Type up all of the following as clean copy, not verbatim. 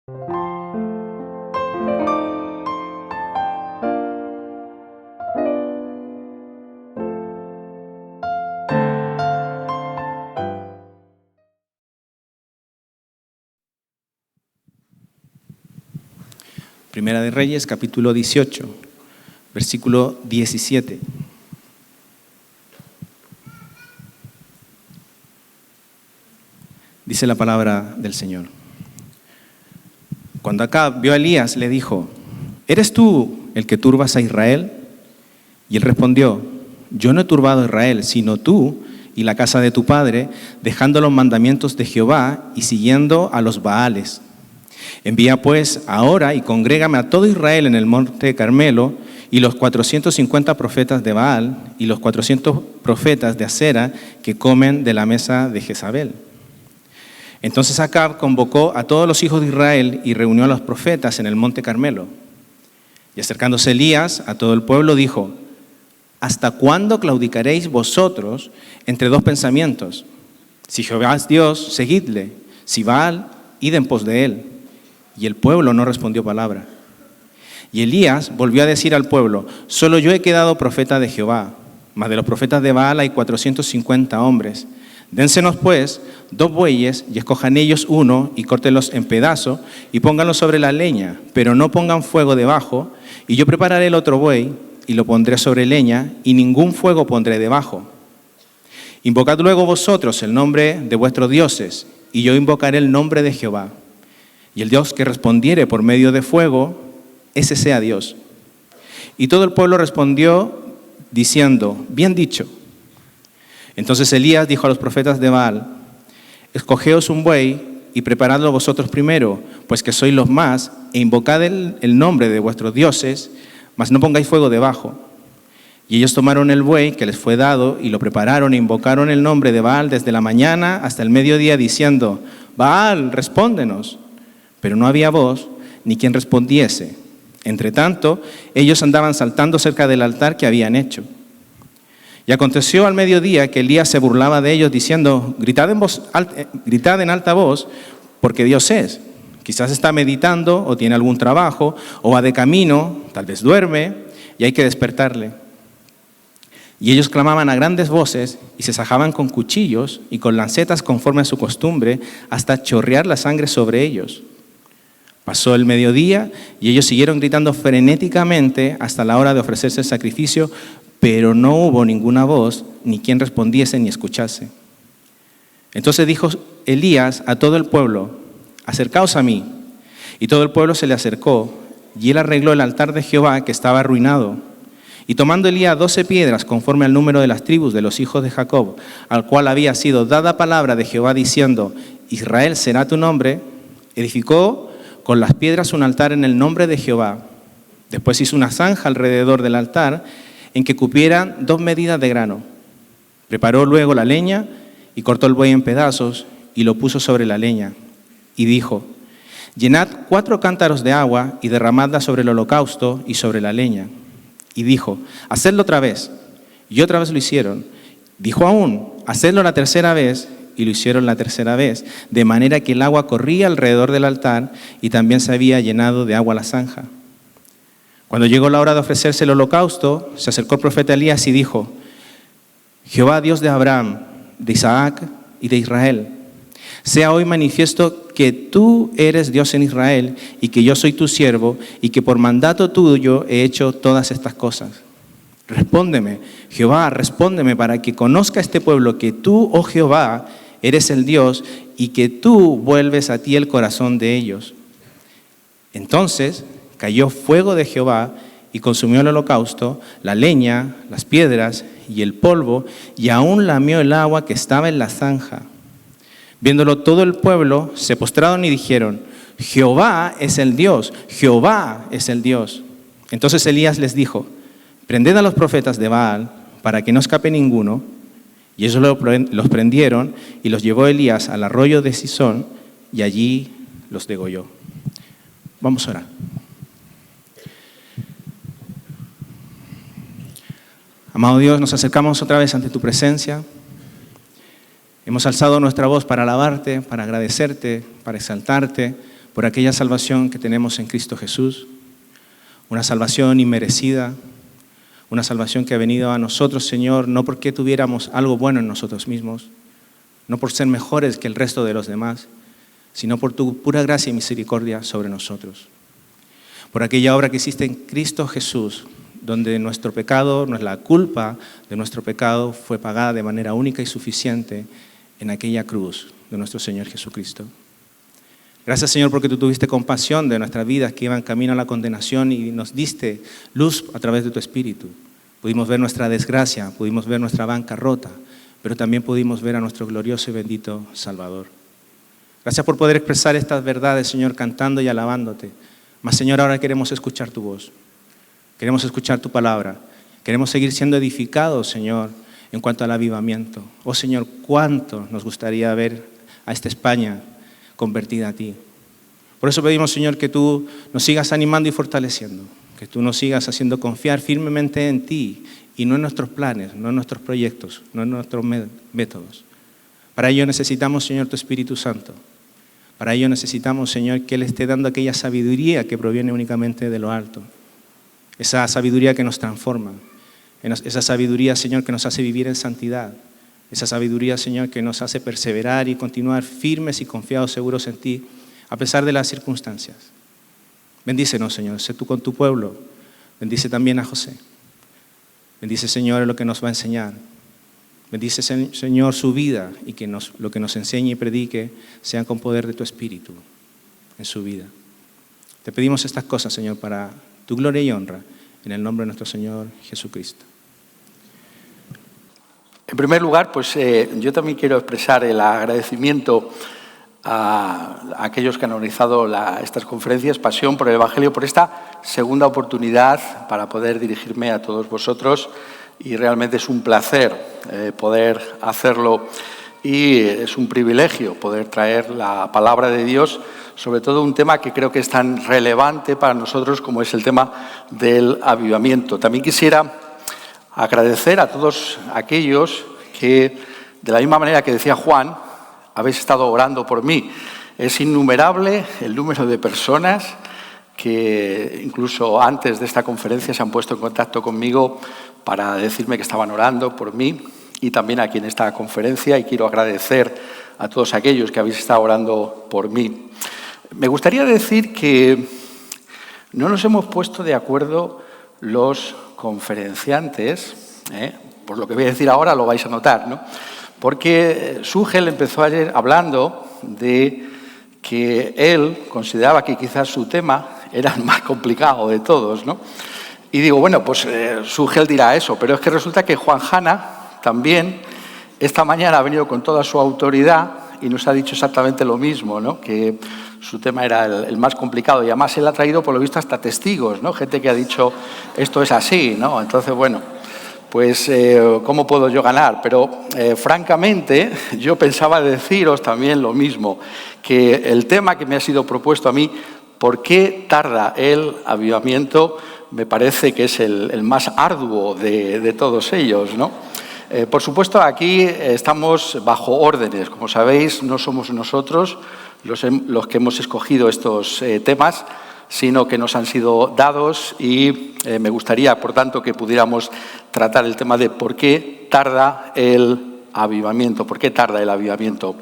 Primera de Reyes, capítulo 18, versículo 17. Dice la palabra del Señor. Cuando Acab vio a Elías, le dijo: ¿eres tú el que turbas a Israel? Y él respondió: yo no he turbado a Israel, sino tú y la casa de tu padre, dejando los mandamientos de Jehová y siguiendo a los Baales. Envía pues ahora y congrégame a todo Israel en el monte Carmelo, y los 450 profetas de Baal y los 400 profetas de Acera que comen de la mesa de Jezabel. Entonces Acab convocó a todos los hijos de Israel y reunió a los profetas en el monte Carmelo. Y acercándose Elías a todo el pueblo dijo: ¿hasta cuándo claudicaréis vosotros entre dos pensamientos? Si Jehová es Dios, seguidle; si Baal, id en pos de él. Y el pueblo no respondió palabra. Y Elías volvió a decir al pueblo: solo yo he quedado profeta de Jehová, mas de los profetas de Baal hay 450 hombres. Dénsenos pues 2 bueyes, y escojan ellos uno, y córtenlos en pedazos, y pónganlos sobre la leña, pero no pongan fuego debajo, y yo prepararé el otro buey, y lo pondré sobre leña, y ningún fuego pondré debajo. Invocad luego vosotros el nombre de vuestros dioses, y yo invocaré el nombre de Jehová. Y el Dios que respondiere por medio de fuego, ese sea Dios. Y todo el pueblo respondió diciendo: bien dicho. Entonces Elías dijo a los profetas de Baal: escogeos un buey y preparadlo vosotros primero, pues que sois los más, e invocad el nombre de vuestros dioses, mas no pongáis fuego debajo. Y ellos tomaron el buey que les fue dado y lo prepararon e invocaron el nombre de Baal desde la mañana hasta el mediodía, diciendo: Baal, respóndenos. Pero no había voz ni quien respondiese. Entre tanto, ellos andaban saltando cerca del altar que habían hecho. Y aconteció al mediodía que Elías se burlaba de ellos, diciendo: gritad en alta voz, porque Dios es. Quizás está meditando, o tiene algún trabajo, o va de camino, tal vez duerme, y hay que despertarle. Y ellos clamaban a grandes voces, y se sajaban con cuchillos y con lancetas conforme a su costumbre, hasta chorrear la sangre sobre ellos. Pasó el mediodía, y ellos siguieron gritando frenéticamente hasta la hora de ofrecerse el sacrificio, pero no hubo ninguna voz, ni quien respondiese ni escuchase. Entonces dijo Elías a todo el pueblo: acercaos a mí. Y todo el pueblo se le acercó, y él arregló el altar de Jehová que estaba arruinado. Y tomando Elías 12 piedras conforme al número de las tribus de los hijos de Jacob, al cual había sido dada palabra de Jehová diciendo: Israel será tu nombre, edificó con las piedras un altar en el nombre de Jehová. Después hizo una zanja alrededor del altar en que cupieran 2 medidas de grano. Preparó luego la leña y cortó el buey en pedazos y lo puso sobre la leña. Y dijo: llenad 4 cántaros de agua y derramadla sobre el holocausto y sobre la leña. Y dijo: hacedlo otra vez. Y otra vez lo hicieron. Dijo aún: hacedlo la tercera vez. Y lo hicieron la tercera vez, de manera que el agua corría alrededor del altar y también se había llenado de agua la zanja. Cuando llegó la hora de ofrecerse el holocausto, se acercó el profeta Elías y dijo: Jehová, Dios de Abraham, de Isaac y de Israel, sea hoy manifiesto que tú eres Dios en Israel y que yo soy tu siervo y que por mandato tuyo he hecho todas estas cosas. Respóndeme, Jehová, respóndeme, para que conozca este pueblo que tú, oh Jehová, eres el Dios y que tú vuelves a ti el corazón de ellos. Entonces cayó fuego de Jehová y consumió el holocausto, la leña, las piedras y el polvo, y aún lamió el agua que estaba en la zanja. Viéndolo todo el pueblo, se postraron y dijeron: Jehová es el Dios, Jehová es el Dios. Entonces Elías les dijo: prended a los profetas de Baal para que no escape ninguno. Y ellos los prendieron y los llevó Elías al arroyo de Sison y allí los degolló. Vamos a orar. Amado Dios, nos acercamos otra vez ante tu presencia. Hemos alzado nuestra voz para alabarte, para agradecerte, para exaltarte, por aquella salvación que tenemos en Cristo Jesús, una salvación inmerecida, una salvación que ha venido a nosotros, Señor, no porque tuviéramos algo bueno en nosotros mismos, no por ser mejores que el resto de los demás, sino por tu pura gracia y misericordia sobre nosotros. Por aquella obra que hiciste en Cristo Jesús, donde nuestro pecado, la culpa de nuestro pecado fue pagada de manera única y suficiente en aquella cruz de nuestro Señor Jesucristo. Gracias, Señor, porque tú tuviste compasión de nuestras vidas que iban camino a la condenación y nos diste luz a través de tu Espíritu. Pudimos ver nuestra desgracia, pudimos ver nuestra bancarrota, pero también pudimos ver a nuestro glorioso y bendito Salvador. Gracias por poder expresar estas verdades, Señor, cantando y alabándote. Mas, Señor, ahora queremos escuchar tu voz. Queremos escuchar tu palabra. Queremos seguir siendo edificados, Señor, en cuanto al avivamiento. Oh, Señor, cuánto nos gustaría ver a esta España convertida a ti. Por eso pedimos, Señor, que tú nos sigas animando y fortaleciendo, que tú nos sigas haciendo confiar firmemente en ti y no en nuestros planes, no en nuestros proyectos, no en nuestros métodos. Para ello necesitamos, Señor, tu Espíritu Santo. Para ello necesitamos, Señor, que Él esté dando aquella sabiduría que proviene únicamente de lo alto. Esa sabiduría que nos transforma. Esa sabiduría, Señor, que nos hace vivir en santidad. Esa sabiduría, Señor, que nos hace perseverar y continuar firmes y confiados, seguros en ti, a pesar de las circunstancias. Bendícenos, Señor. Sé tú con tu pueblo. Bendice también a José. Bendice, Señor, lo que nos va a enseñar. Bendice, Señor, su vida y que lo que nos enseñe y predique sean con poder de tu Espíritu en su vida. Te pedimos estas cosas, Señor, para tu gloria y honra, en el nombre de nuestro Señor Jesucristo. En primer lugar, pues yo también quiero expresar el agradecimiento a aquellos que han organizado estas conferencias, Pasión por el Evangelio, por esta segunda oportunidad para poder dirigirme a todos vosotros. Y realmente es un placer poder hacerlo y es un privilegio poder traer la palabra de Dios, sobre todo un tema que creo que es tan relevante para nosotros como es el tema del avivamiento. También quisiera agradecer a todos aquellos que, de la misma manera que decía Juan, habéis estado orando por mí. Es innumerable el número de personas que incluso antes de esta conferencia se han puesto en contacto conmigo para decirme que estaban orando por mí y también aquí en esta conferencia, y quiero agradecer a todos aquellos que habéis estado orando por mí. Me gustaría decir que no nos hemos puesto de acuerdo los conferenciantes, por lo que voy a decir ahora lo vais a notar, ¿no? Porque Sugel empezó ayer hablando de que él consideraba que quizás su tema era el más complicado de todos, ¿no? Y digo, bueno, pues Sugel dirá eso, pero es que resulta que Juan Hanna también esta mañana ha venido con toda su autoridad y nos ha dicho exactamente lo mismo, ¿no? Que su tema era el más complicado y además él ha traído, por lo visto, hasta testigos, ¿no? Gente que ha dicho, esto es así, ¿no? Entonces, bueno, pues ¿cómo puedo yo ganar? Pero francamente yo pensaba deciros también lo mismo, que el tema que me ha sido propuesto a mí, ¿por qué tarda el avivamiento? Me parece que es el más arduo de todos ellos, ¿no? Por supuesto, aquí estamos bajo órdenes. Como sabéis, no somos nosotros los que hemos escogido estos temas, sino que nos han sido dados y me gustaría, por tanto, que pudiéramos tratar el tema de por qué tarda el avivamiento, por qué tarda el avivamiento.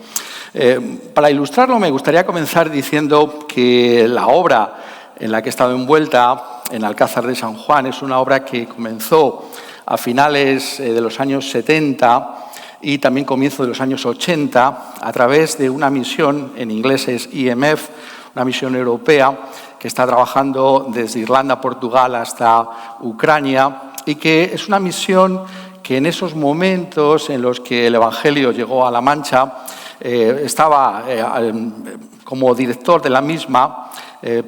Para ilustrarlo, me gustaría comenzar diciendo que la obra en la que he estado envuelta, en Alcázar de San Juan, es una obra que comenzó a finales de los años 70 y también comienzo de los años 80 a través de una misión, en inglés es IMF, una misión europea que está trabajando desde Irlanda, Portugal hasta Ucrania y que es una misión que en esos momentos en los que el Evangelio llegó a La Mancha, estaba como director de la misma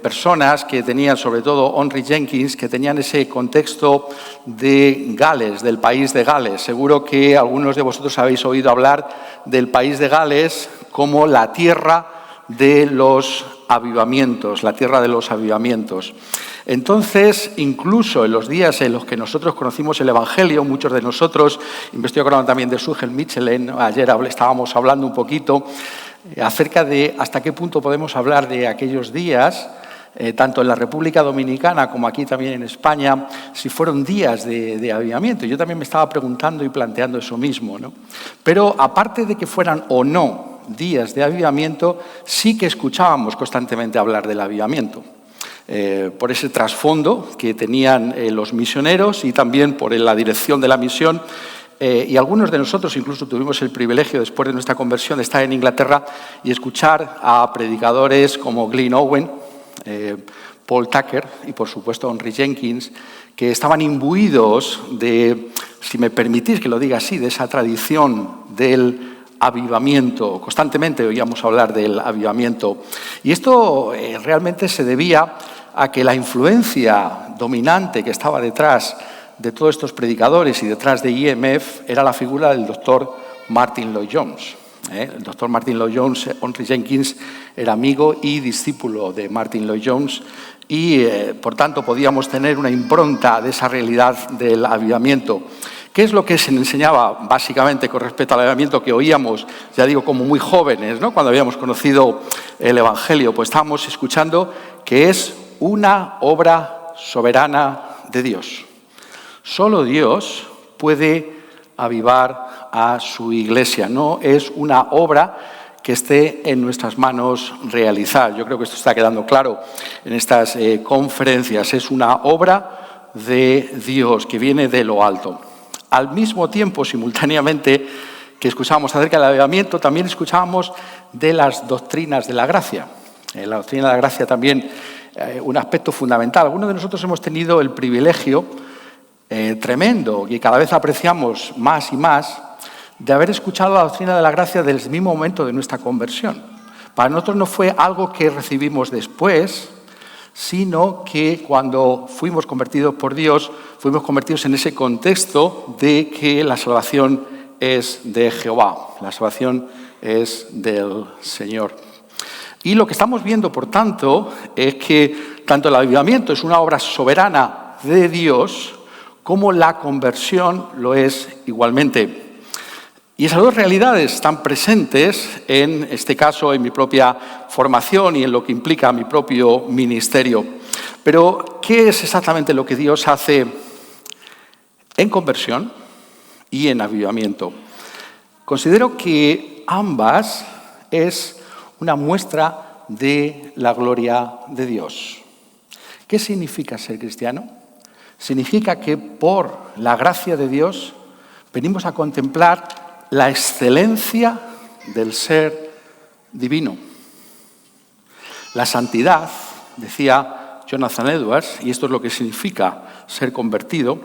personas que tenían, sobre todo Henry Jenkins, que tenían ese contexto de Gales, del país de Gales. Seguro que algunos de vosotros habéis oído hablar del país de Gales como la tierra de los avivamientos, la tierra de los avivamientos. Entonces, incluso en los días en los que nosotros conocimos el Evangelio, muchos de nosotros, me estoy acordando también de Sugel Michelin, ayer estábamos hablando un poquito, acerca de hasta qué punto podemos hablar de aquellos días, tanto en la República Dominicana como aquí también en España, si fueron días de avivamiento. Yo también me estaba preguntando y planteando eso mismo, ¿no? Pero aparte de que fueran o no días de avivamiento, sí que escuchábamos constantemente hablar del avivamiento. Por ese trasfondo que tenían los misioneros y también por la dirección de la misión. Y algunos de nosotros incluso tuvimos el privilegio, después de nuestra conversión, de estar en Inglaterra y escuchar a predicadores como Glenn Owen, Paul Tucker y, por supuesto, Henry Jenkins, que estaban imbuidos de, si me permitís que lo diga así, de esa tradición del avivamiento. Constantemente oíamos hablar del avivamiento. Y esto realmente se debía a que la influencia dominante que estaba detrás de todos estos predicadores y detrás de IMF era la figura del doctor Martyn Lloyd-Jones. El doctor Martyn Lloyd-Jones, Henry Jenkins, era amigo y discípulo de Martyn Lloyd-Jones y, por tanto, podíamos tener una impronta de esa realidad del avivamiento. ¿Qué es lo que se enseñaba básicamente con respecto al avivamiento que oíamos, ya digo, como muy jóvenes, ¿no? Cuando habíamos conocido el Evangelio? Pues estábamos escuchando que es una obra soberana de Dios. Solo Dios puede avivar a su iglesia. No es una obra que esté en nuestras manos realizar. Yo creo que esto está quedando claro en estas conferencias. Es una obra de Dios que viene de lo alto. Al mismo tiempo, simultáneamente, que escuchábamos acerca del avivamiento, también escuchábamos de las doctrinas de la gracia. La doctrina de la gracia también, un aspecto fundamental. Algunos de nosotros hemos tenido el privilegio tremendo, y cada vez apreciamos más y más, de haber escuchado la doctrina de la gracia desde el mismo momento de nuestra conversión. Para nosotros no fue algo que recibimos después, sino que cuando fuimos convertidos por Dios, fuimos convertidos en ese contexto de que la salvación es de Jehová, la salvación es del Señor. Y lo que estamos viendo, por tanto, es que tanto el avivamiento es una obra soberana de Dios, como la conversión lo es igualmente. Y esas dos realidades están presentes, en este caso, en mi propia formación y en lo que implica mi propio ministerio. Pero, ¿qué es exactamente lo que Dios hace en conversión y en avivamiento? Considero que ambas es una muestra de la gloria de Dios. ¿Qué significa ser cristiano? Significa que por la gracia de Dios venimos a contemplar la excelencia del ser divino. La santidad, decía Jonathan Edwards, y esto es lo que significa ser convertido,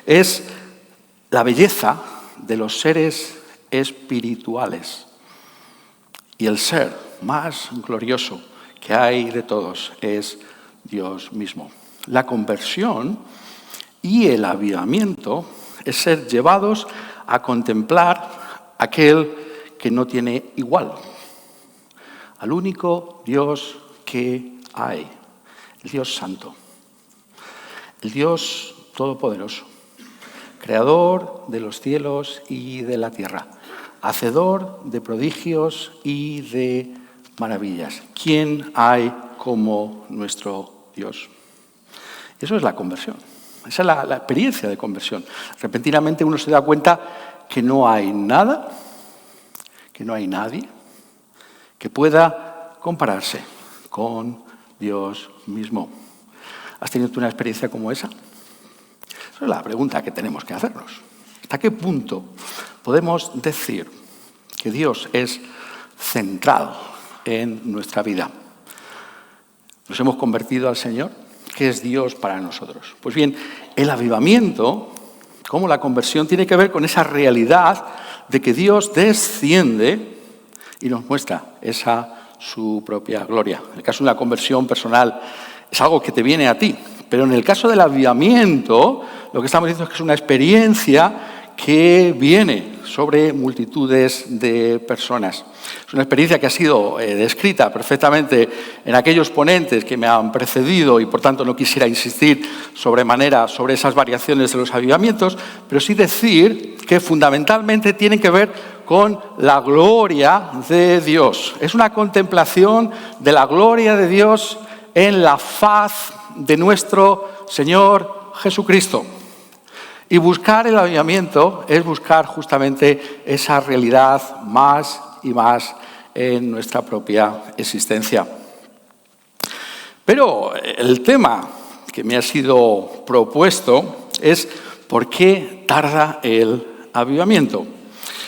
es la belleza de los seres espirituales. Y el ser más glorioso que hay de todos es Dios mismo. La conversión y el avivamiento es ser llevados a contemplar aquel que no tiene igual, al único Dios que hay, el Dios Santo, el Dios Todopoderoso, creador de los cielos y de la tierra, hacedor de prodigios y de maravillas. ¿Quién hay como nuestro Dios? Eso es la conversión. Esa es la experiencia de conversión. Repentinamente uno se da cuenta que no hay nada, que no hay nadie que pueda compararse con Dios mismo. ¿Has tenido tú una experiencia como esa? Esa es la pregunta que tenemos que hacernos. ¿Hasta qué punto podemos decir que Dios es central en nuestra vida? ¿Nos hemos convertido al Señor? ¿Qué es Dios para nosotros? Pues bien, el avivamiento, como la conversión, tiene que ver con esa realidad de que Dios desciende y nos muestra su propia gloria. En el caso de una conversión personal es algo que te viene a ti, pero en el caso del avivamiento lo que estamos diciendo es que es una experiencia que viene sobre multitudes de personas. Es una experiencia que ha sido descrita perfectamente en aquellos ponentes que me han precedido y por tanto no quisiera insistir sobremanera sobre esas variaciones de los avivamientos, pero sí decir que fundamentalmente tienen que ver con la gloria de Dios. Es una contemplación de la gloria de Dios en la faz de nuestro Señor Jesucristo. Y buscar el avivamiento es buscar justamente esa realidad más y más en nuestra propia existencia. Pero el tema que me ha sido propuesto es ¿por qué tarda el avivamiento?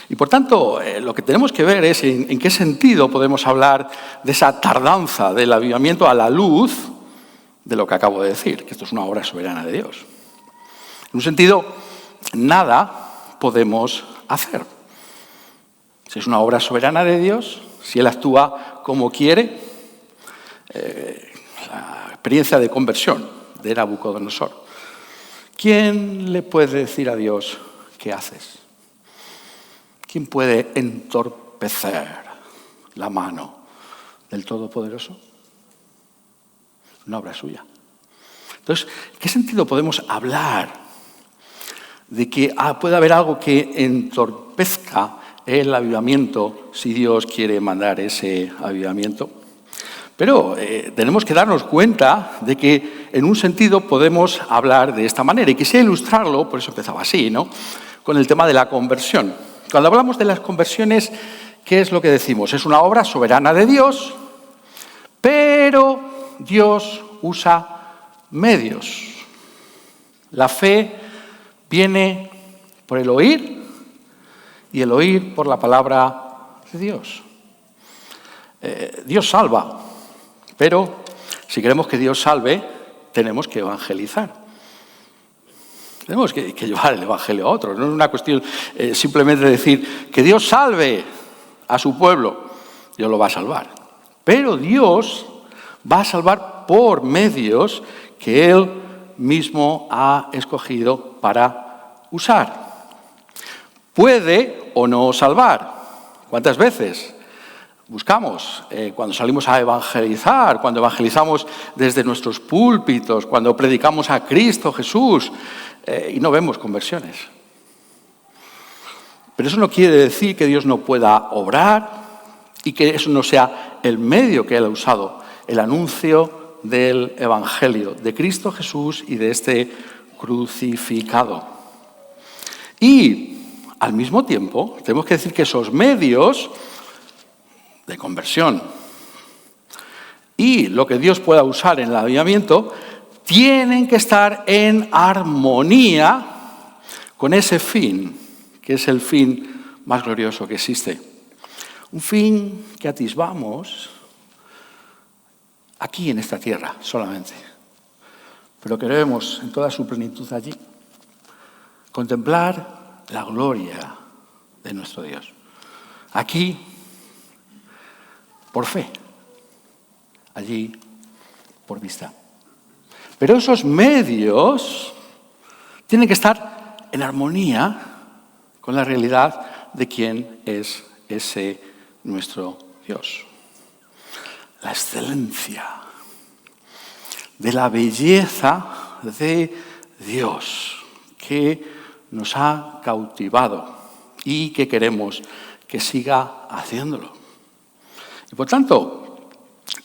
Y por tanto, lo que tenemos que ver es en qué sentido podemos hablar de esa tardanza del avivamiento a la luz de lo que acabo de decir, que esto es una obra soberana de Dios. En un sentido, nada podemos hacer. Si es una obra soberana de Dios, si Él actúa como quiere, la experiencia de conversión de Nabucodonosor. ¿Quién le puede decir a Dios qué haces? ¿Quién puede entorpecer la mano del Todopoderoso? Una obra suya. Entonces, ¿en qué sentido podemos hablar de que puede haber algo que entorpezca el avivamiento si Dios quiere mandar ese avivamiento? Pero tenemos que darnos cuenta de que en un sentido podemos hablar de esta manera. Y quisiera ilustrarlo, por eso empezaba así, ¿no?, con el tema de la conversión. Cuando hablamos de las conversiones, ¿qué es lo que decimos? Es una obra soberana de Dios, pero Dios usa medios. La fe viene por el oír y el oír por la palabra de Dios. Dios salva, pero si queremos que Dios salve, tenemos que evangelizar. Tenemos que llevar el evangelio a otros. No es una cuestión simplemente de decir que Dios salve a su pueblo. Dios lo va a salvar. Pero Dios va a salvar por medios que Él mismo ha escogido para usar. Puede o no salvar. ¿Cuántas veces buscamos cuando salimos a evangelizar, cuando evangelizamos desde nuestros púlpitos, cuando predicamos a Cristo Jesús y no vemos conversiones? Pero eso no quiere decir que Dios no pueda obrar y que eso no sea el medio que Él ha usado, el anuncio del Evangelio, de Cristo Jesús y de este crucificado. Y al mismo tiempo tenemos que decir que esos medios de conversión y lo que Dios pueda usar en el avivamiento tienen que estar en armonía con ese fin, que es el fin más glorioso que existe. Un fin que atisbamos aquí en esta tierra solamente, pero que vemos en toda su plenitud allí. Contemplar la gloria de nuestro Dios. Aquí, por fe, allí, por vista. Pero esos medios tienen que estar en armonía con la realidad de quién es ese nuestro Dios. La excelencia de la belleza de Dios que nos ha cautivado y que queremos que siga haciéndolo. Y por tanto,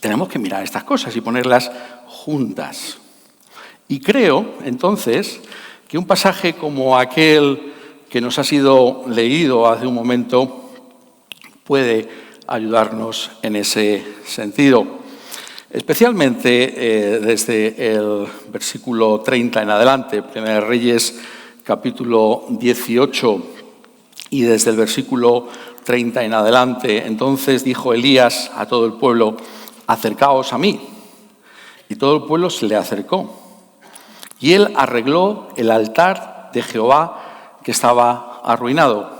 tenemos que mirar estas cosas y ponerlas juntas. Y creo, entonces, que un pasaje como aquel que nos ha sido leído hace un momento puede ayudarnos en ese sentido. Especialmente desde el versículo 30 en adelante, 1 Reyes capítulo 18, y desde el versículo 30 en adelante. Entonces dijo Elías a todo el pueblo: acercaos a mí. Y todo el pueblo se le acercó. Y él arregló el altar de Jehová que estaba arruinado.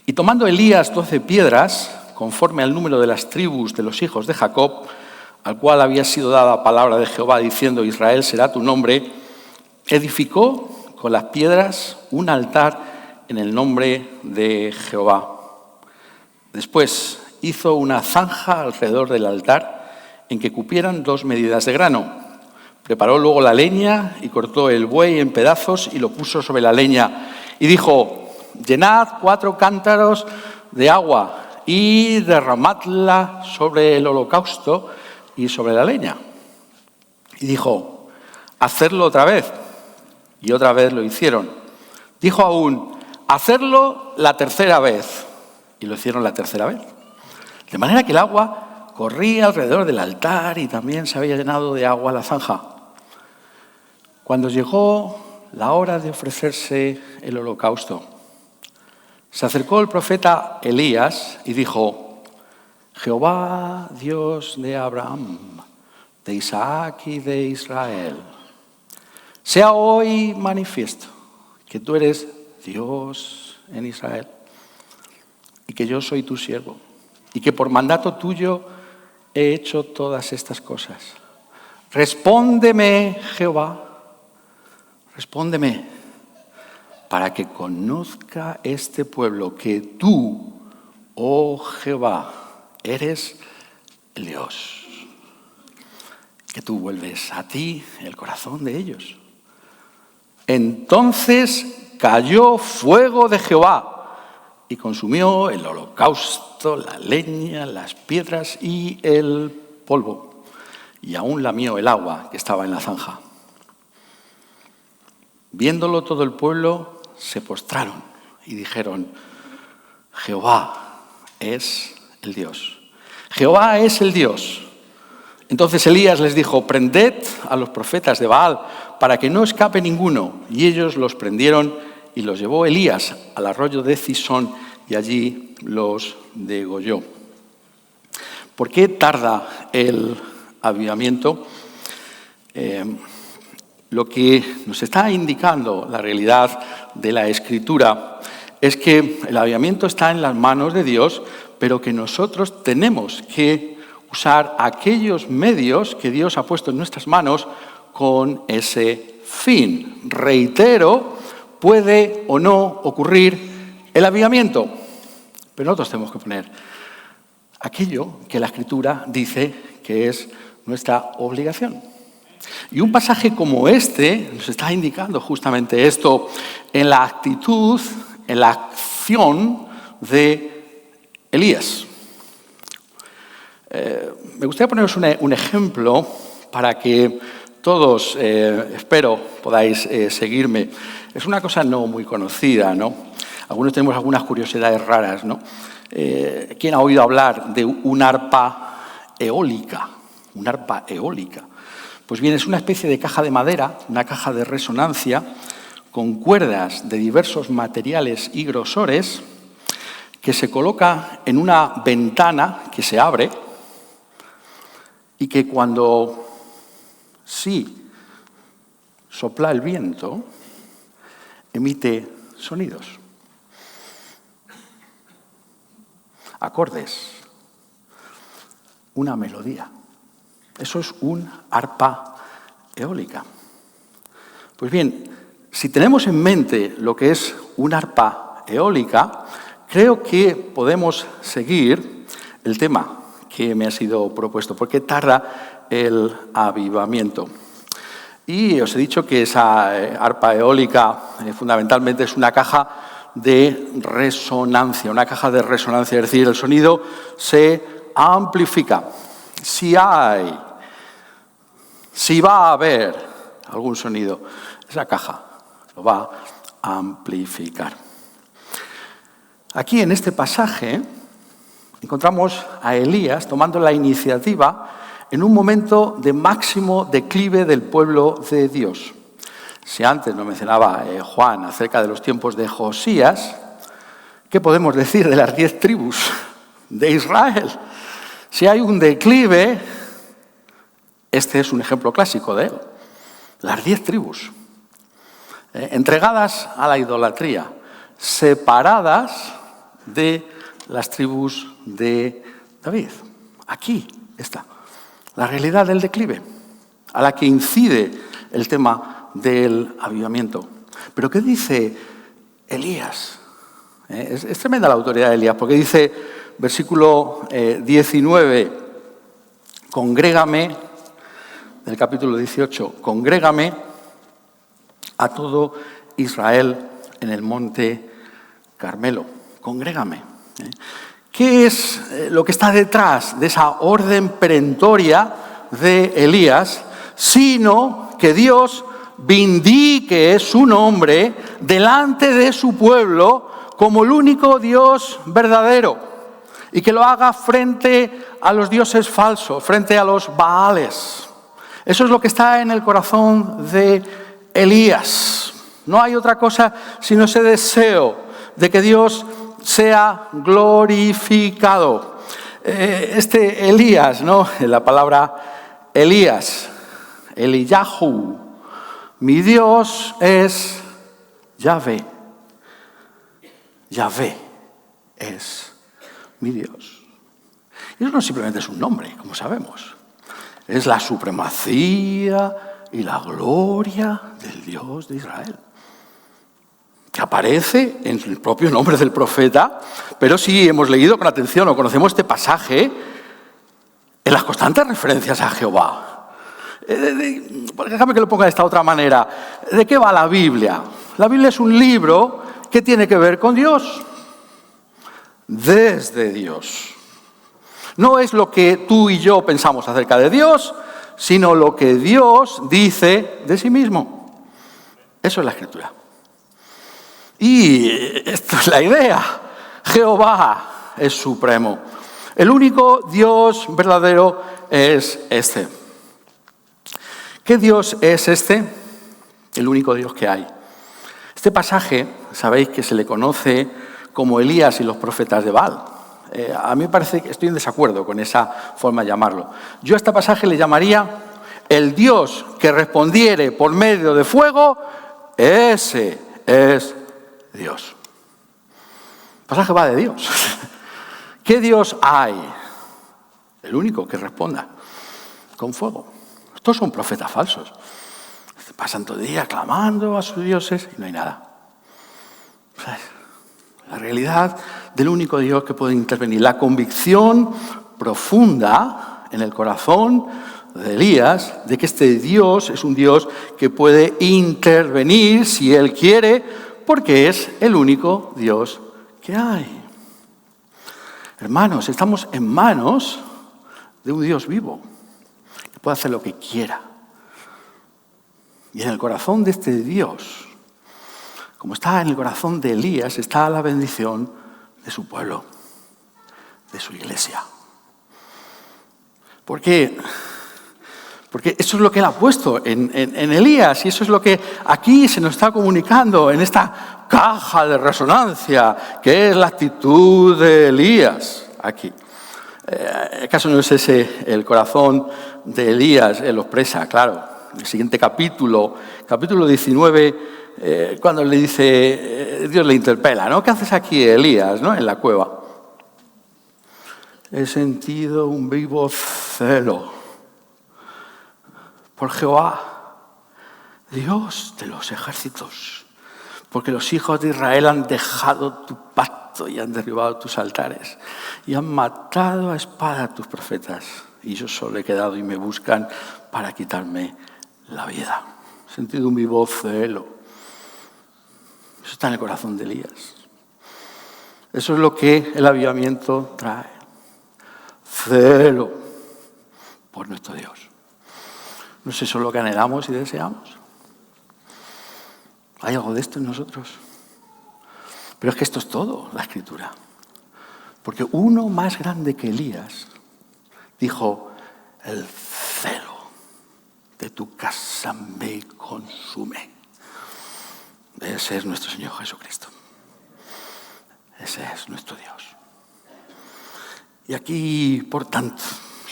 Y tomando Elías 12 piedras, conforme al número de las tribus de los hijos de Jacob, al cual había sido dada palabra de Jehová diciendo: Israel será tu nombre, edificó con las piedras un altar en el nombre de Jehová. Después hizo una zanja alrededor del altar en que cupieran 2 medidas de grano. Preparó luego la leña y cortó el buey en pedazos y lo puso sobre la leña. Y dijo: llenad 4 cántaros de agua y derramadla sobre el holocausto y sobre la leña. Y dijo, hacerlo otra vez. Y otra vez lo hicieron. Dijo aún, hacerlo la tercera vez. Y lo hicieron la tercera vez. De manera que el agua corría alrededor del altar y también se había llenado de agua la zanja. Cuando llegó la hora de ofrecerse el holocausto, se acercó el profeta Elías y dijo, Jehová, Dios de Abraham, de Isaac y de Israel, sea hoy manifiesto que tú eres Dios en Israel y que yo soy tu siervo y que por mandato tuyo he hecho todas estas cosas. Respóndeme, Jehová, respóndeme, para que conozca este pueblo que tú, oh Jehová, eres el Dios, que tú vuelves a ti el corazón de ellos. Entonces cayó fuego de Jehová y consumió el holocausto, la leña, las piedras y el polvo, y aún lamió el agua que estaba en la zanja. Viéndolo todo el pueblo, se postraron y dijeron, Jehová es el Dios. Jehová es el Dios. Entonces Elías les dijo, prended a los profetas de Baal para que no escape ninguno. Y ellos los prendieron y los llevó Elías al arroyo de Cisón y allí los degolló. ¿Por qué tarda el avivamiento? Lo que nos está indicando la realidad de la Escritura es que el avivamiento está en las manos de Dios, pero que nosotros tenemos que usar aquellos medios que Dios ha puesto en nuestras manos con ese fin. Reitero, puede o no ocurrir el avivamiento, pero nosotros tenemos que poner aquello que la Escritura dice que es nuestra obligación. Y un pasaje como este nos está indicando justamente esto en la actitud, en la acción de Elías. Me gustaría poneros un ejemplo para que todos, espero, podáis seguirme. Es una cosa no muy conocida, ¿no? Algunos tenemos algunas curiosidades raras, ¿no? ¿Quién ha oído hablar de un arpa eólica? Un arpa eólica. Pues bien, es una especie de caja de madera, una caja de resonancia, con cuerdas de diversos materiales y grosores, que se coloca en una ventana que se abre y que cuando sí sopla el viento, emite sonidos, acordes, una melodía. Eso es un arpa eólica. Pues bien, si tenemos en mente lo que es un arpa eólica, creo que podemos seguir el tema que me ha sido propuesto, porque tarda el avivamiento. Y os he dicho que esa arpa eólica fundamentalmente es una caja de resonancia, es decir, el sonido se amplifica. Si va a haber algún sonido, esa caja lo va a amplificar. Aquí en este pasaje encontramos a Elías tomando la iniciativa en un momento de máximo declive del pueblo de Dios. Si antes nos mencionaba Juan acerca de los tiempos de Josías, ¿qué podemos decir de las 10 tribus de Israel? Si hay un declive, este es un ejemplo clásico de él. Las 10 tribus, entregadas a la idolatría, separadas de las tribus de David. Aquí está la realidad del declive, a la que incide el tema del avivamiento. Pero ¿qué dice Elías? Es tremenda la autoridad de Elías, porque dice, versículo 19, congrégame, del capítulo 18, congrégame a todo Israel en el monte Carmelo. Congrégame. ¿Qué es lo que está detrás de esa orden perentoria de Elías? Sino que Dios vindique su nombre delante de su pueblo como el único Dios verdadero y que lo haga frente a los dioses falsos, frente a los Baales. Eso es lo que está en el corazón de Elías. No hay otra cosa sino ese deseo de que Dios sea glorificado. Elías, ¿no? La palabra Elías, Eliyahu, mi Dios es Yahvé. Yahvé es mi Dios. Y eso no simplemente es un nombre, como sabemos. Es la supremacía y la gloria del Dios de Israel, que aparece en el propio nombre del profeta, pero si hemos leído con atención o conocemos este pasaje, en las constantes referencias a Jehová. Déjame que lo ponga de esta otra manera. ¿De qué va la Biblia? La Biblia es un libro que tiene que ver con Dios, desde Dios. No es lo que tú y yo pensamos acerca de Dios, sino lo que Dios dice de sí mismo. Eso es la Escritura. Y esto es la idea. Jehová es supremo. El único Dios verdadero es este. ¿Qué Dios es este? El único Dios que hay. Este pasaje, sabéis que se le conoce como Elías y los profetas de Baal. A mí me parece que estoy en desacuerdo con esa forma de llamarlo. Yo a este pasaje le llamaría el Dios que respondiere por medio de fuego, ese es Dios. El pasaje va de Dios. ¿Qué Dios hay? El único que responda con fuego. Estos son profetas falsos. Pasan todo el día clamando a sus dioses y no hay nada. La realidad del único Dios que puede intervenir. La convicción profunda en el corazón de Elías de que este Dios es un Dios que puede intervenir si Él quiere, porque es el único Dios que hay. Hermanos, estamos en manos de un Dios vivo, que puede hacer lo que quiera. Y en el corazón de este Dios, como está en el corazón de Elías, está la bendición de su pueblo, de su iglesia. ¿Por qué? Porque eso es lo que Él ha puesto en Elías y eso es lo que aquí se nos está comunicando en esta caja de resonancia, que es la actitud de Elías aquí. ¿Acaso no es ese el corazón de Elías? Él lo expresa, claro. El siguiente capítulo 19, cuando le dice, Dios le interpela, ¿no? ¿Qué haces aquí, Elías, ¿no? En la cueva. He sentido un vivo celo por Jehová, Dios de los ejércitos, porque los hijos de Israel han dejado tu pacto y han derribado tus altares y han matado a espada a tus profetas. Y yo solo he quedado y me buscan para quitarme la vida. He sentido un vivo celo. Eso está en el corazón de Elías. Eso es lo que el avivamiento trae. Celo por nuestro Dios. ¿No es eso lo que anhelamos y deseamos? ¿Hay algo de esto en nosotros? Pero es que esto es todo, la Escritura. Porque uno más grande que Elías dijo, el celo de tu casa me consume. Ese es nuestro Señor Jesucristo. Ese es nuestro Dios. Y aquí, por tanto,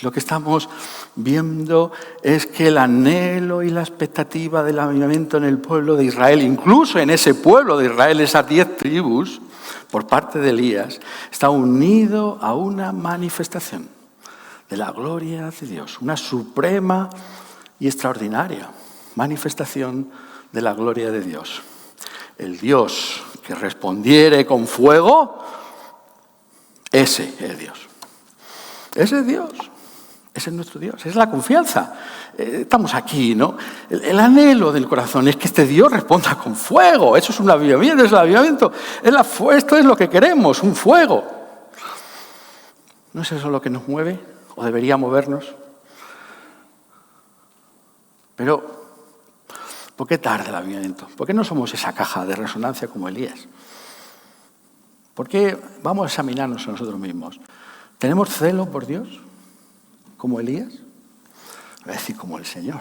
lo que estamos viendo es que el anhelo y la expectativa del avivamiento en el pueblo de Israel, incluso en ese pueblo de Israel, esas 10 tribus, por parte de Elías, está unido a una manifestación de la gloria de Dios, una suprema y extraordinaria manifestación de la gloria de Dios. El Dios que respondiere con fuego, ese es Dios. Ese es Dios. Ese es nuestro Dios. Esa es la confianza. Estamos aquí, ¿no? El anhelo del corazón es que este Dios responda con fuego. Eso es un avivamiento, es el avivamiento. Esto es lo que queremos, un fuego. ¿No es eso lo que nos mueve o debería movernos? Pero, ¿por qué tarda el avivamiento? ¿Por qué no somos esa caja de resonancia como Elías? ¿Por qué vamos a examinarnos a nosotros mismos? ¿Tenemos celo por Dios como Elías? Voy a decir como el Señor.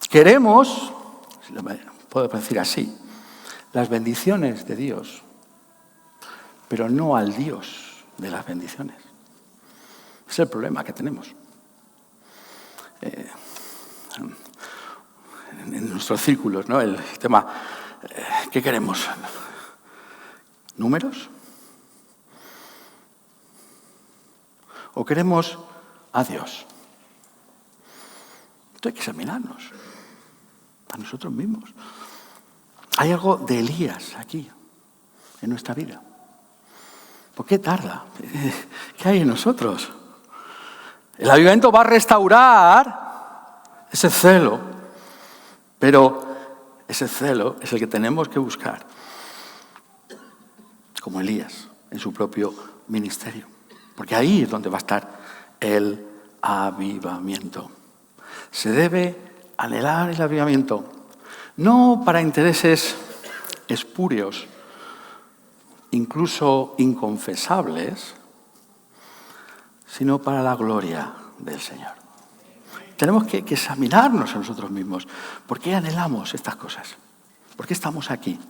Queremos, puedo decir así, las bendiciones de Dios, pero no al Dios de las bendiciones. Es el problema que tenemos. En nuestros círculos, ¿no? El tema, ¿qué queremos? ¿Números? ¿O queremos a Dios? Esto hay que examinarnos a nosotros mismos. Hay algo de Elías aquí, en nuestra vida. ¿Por qué tarda? ¿Qué hay en nosotros? El avivamiento va a restaurar ese celo, pero ese celo es el que tenemos que buscar, como Elías, en su propio ministerio. Porque ahí es donde va a estar el avivamiento. Se debe anhelar el avivamiento, no para intereses espurios, incluso inconfesables, sino para la gloria del Señor. Tenemos que examinarnos a nosotros mismos. ¿Por qué anhelamos estas cosas? ¿Por qué estamos aquí?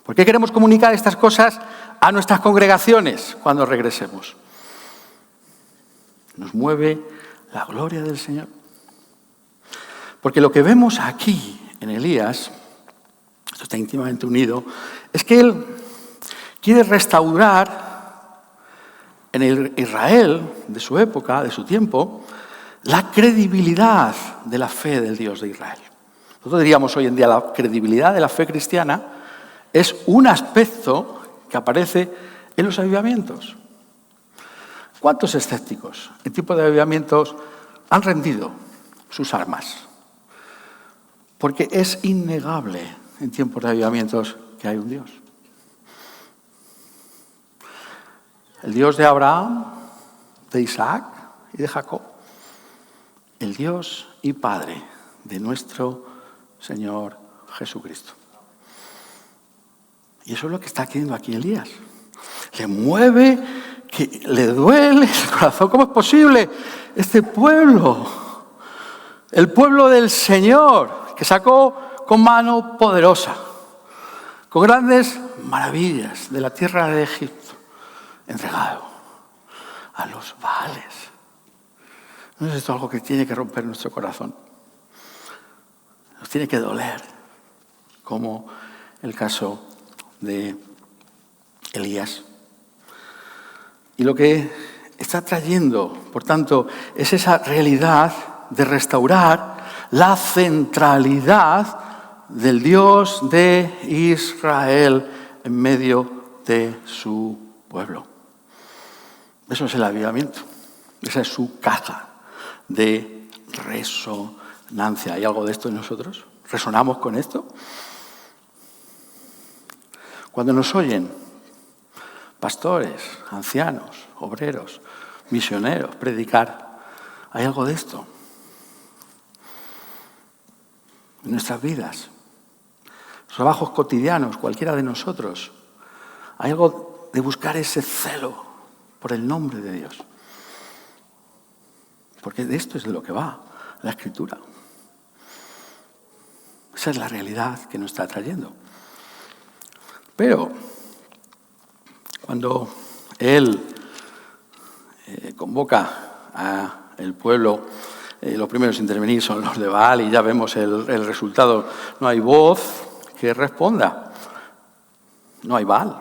¿Por qué queremos comunicar estas cosas a nuestras congregaciones cuando regresemos? Nos mueve la gloria del Señor. Porque lo que vemos aquí en Elías, esto está íntimamente unido, es que él quiere restaurar en el Israel de su época, de su tiempo, la credibilidad de la fe del Dios de Israel. Nosotros diríamos hoy en día la credibilidad de la fe cristiana es un aspecto que aparece en los avivamientos. ¿Cuántos escépticos en tiempo de avivamientos han rendido sus armas? Porque es innegable en tiempos de avivamientos que hay un Dios. El Dios de Abraham, de Isaac y de Jacob. El Dios y Padre de nuestro Señor Jesucristo. Y eso es lo que está haciendo aquí Elías. Le mueve, que le duele el corazón. ¿Cómo es posible? Este pueblo, el pueblo del Señor, que sacó con mano poderosa, con grandes maravillas de la tierra de Egipto, entregado a los Baales. ¿No es esto algo que tiene que romper nuestro corazón? Nos tiene que doler, como el caso de Elías. Y lo que está trayendo, por tanto, es esa realidad de restaurar la centralidad del Dios de Israel en medio de su pueblo. Eso es el avivamiento. Esa es su caja de resonancia. ¿Hay algo de esto en nosotros? ¿Resonamos con esto? Cuando nos oyen pastores, ancianos, obreros, misioneros predicar, ¿hay algo de esto en nuestras vidas? Los trabajos cotidianos, cualquiera de nosotros, ¿hay algo de buscar ese celo por el nombre de Dios? Porque de esto es de lo que va la Escritura. Esa es la realidad que nos está trayendo. Pero cuando Él convoca al pueblo, los primeros a intervenir son los de Baal y ya vemos el resultado. No hay voz que responda. No hay Baal.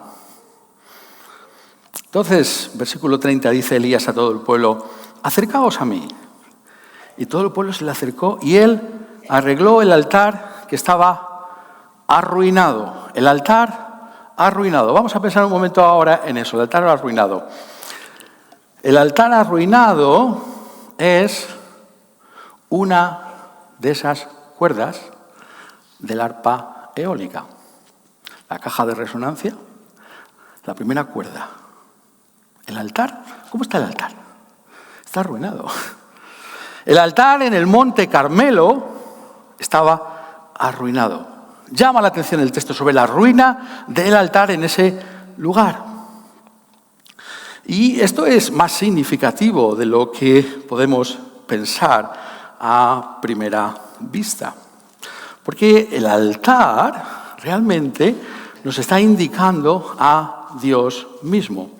Entonces, versículo 30 dice Elías a todo el pueblo: acercaos a mí. Y todo el pueblo se le acercó y él arregló el altar que estaba arruinado. El altar arruinado. Vamos a pensar un momento ahora en eso, el altar arruinado. El altar arruinado es una de esas cuerdas del arpa eólica. La caja de resonancia La primera cuerda. El altar. ¿Cómo está el altar? Está arruinado. El altar en el Monte Carmelo estaba arruinado. Llama la atención el texto sobre la ruina del altar en ese lugar. Y esto es más significativo de lo que podemos pensar a primera vista. Porque el altar realmente nos está indicando a Dios mismo.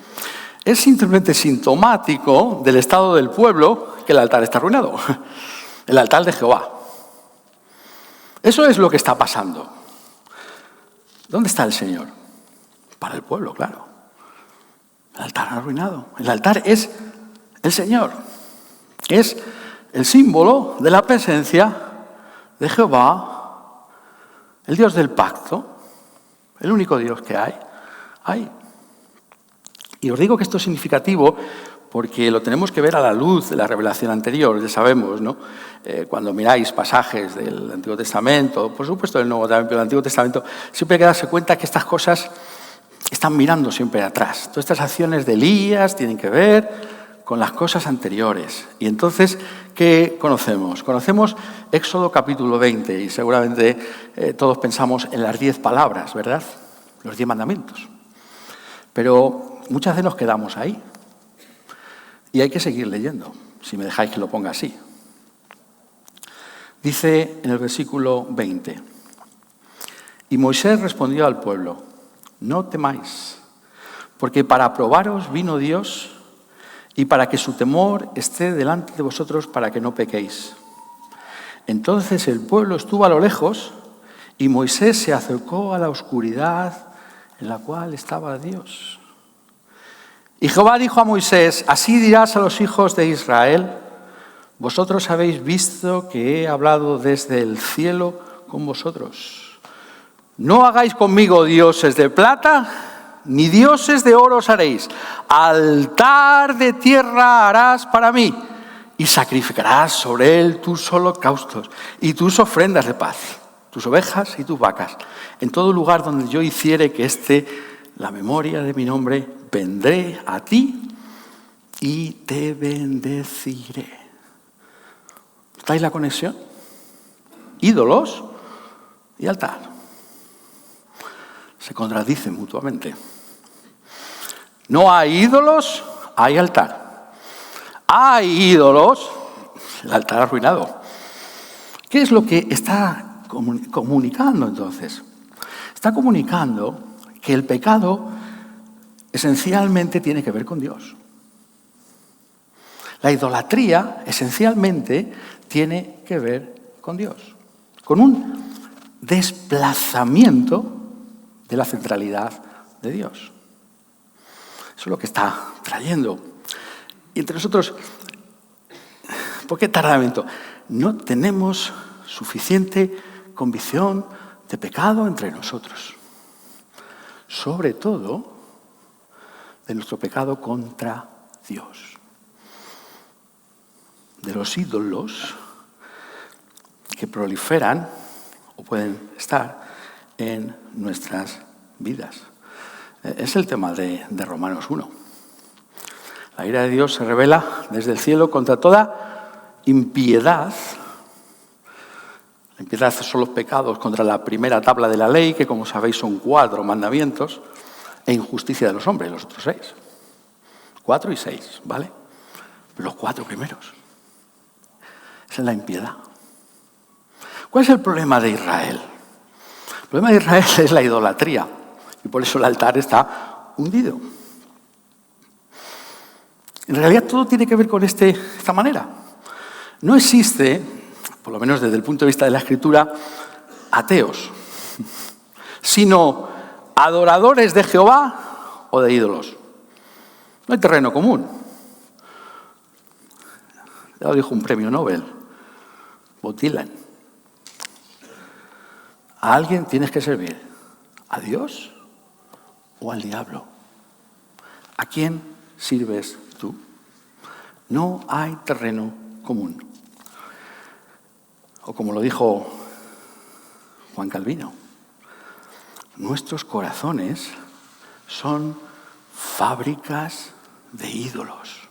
Es simplemente sintomático del estado del pueblo que el altar está arruinado. El altar de Jehová. Eso es lo que está pasando. ¿Dónde está el Señor? Para el pueblo, claro. El altar arruinado. El altar es el Señor. Es el símbolo de la presencia de Jehová, el Dios del pacto, el único Dios que hay ahí. Y os digo que esto es significativo porque lo tenemos que ver a la luz de la revelación anterior, ya sabemos, ¿no? Cuando miráis pasajes del Antiguo Testamento, por supuesto del Nuevo Testamento, pero del Antiguo Testamento, siempre hay que darse cuenta que estas cosas están mirando siempre atrás. Todas estas acciones de Elías tienen que ver con las cosas anteriores. Y entonces, ¿qué conocemos? Conocemos Éxodo capítulo 20 y seguramente todos pensamos en las 10 palabras, ¿verdad? Los 10 mandamientos. Pero muchas veces nos quedamos ahí. Y hay que seguir leyendo, si me dejáis que lo ponga así. Dice en el versículo 20, y Moisés respondió al pueblo, no temáis, porque para probaros vino Dios y para que su temor esté delante de vosotros para que no pequéis. Entonces el pueblo estuvo a lo lejos y Moisés se acercó a la oscuridad en la cual estaba Dios. Y Jehová dijo a Moisés, así dirás a los hijos de Israel, vosotros habéis visto que he hablado desde el cielo con vosotros. No hagáis conmigo dioses de plata, ni dioses de oro os haréis. Altar de tierra harás para mí, y sacrificarás sobre él tus holocaustos y tus ofrendas de paz, tus ovejas y tus vacas. En todo lugar donde yo hiciere que esté la memoria de mi nombre, vendré a ti y te bendeciré. ¿Estáis la conexión? Ídolos y altar. Se contradicen mutuamente. No hay ídolos, hay altar. Hay ídolos, el altar arruinado. ¿Qué es lo que está comunicando entonces? Está comunicando que el pecado esencialmente tiene que ver con Dios. La idolatría esencialmente tiene que ver con Dios, con un desplazamiento de la centralidad de Dios. Eso es lo que está trayendo. Y entre nosotros, ¿por qué tardamiento? No tenemos suficiente convicción de pecado entre nosotros. Sobre todo de nuestro pecado contra Dios. De los ídolos que proliferan o pueden estar en nuestras vidas. Es el tema de Romanos 1. La ira de Dios se revela desde el cielo contra toda impiedad. La impiedad son los pecados contra la primera tabla de la ley, que como sabéis son 4 mandamientos, e injusticia de los hombres, los otros 6. 4 y 6, ¿vale? Los 4 primeros. Esa es la impiedad. ¿Cuál es el problema de Israel? El problema de Israel es la idolatría. Y por eso el altar está hundido. En realidad todo tiene que ver con esta manera. No existe, por lo menos desde el punto de vista de la Escritura, ateos, sino adoradores de Jehová o de ídolos. No hay terreno común. Ya lo dijo un premio Nobel, Bob Dylan. A alguien tienes que servir, ¿a Dios o al diablo? ¿A quién sirves tú? No hay terreno común. O como lo dijo Juan Calvino, nuestros corazones son fábricas de ídolos.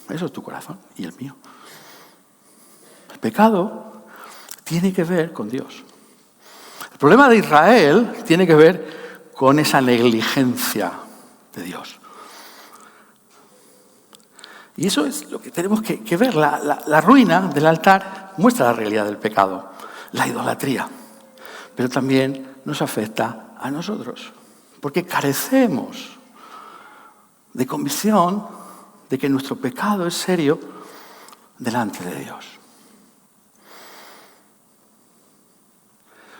Eso es tu corazón y el mío. El pecado tiene que ver con Dios. El problema de Israel tiene que ver con esa negligencia de Dios. Y eso es lo que tenemos que ver. La ruina del altar muestra la realidad del pecado, la idolatría. Pero también nos afecta a nosotros, porque carecemos de convicción de que nuestro pecado es serio delante de Dios.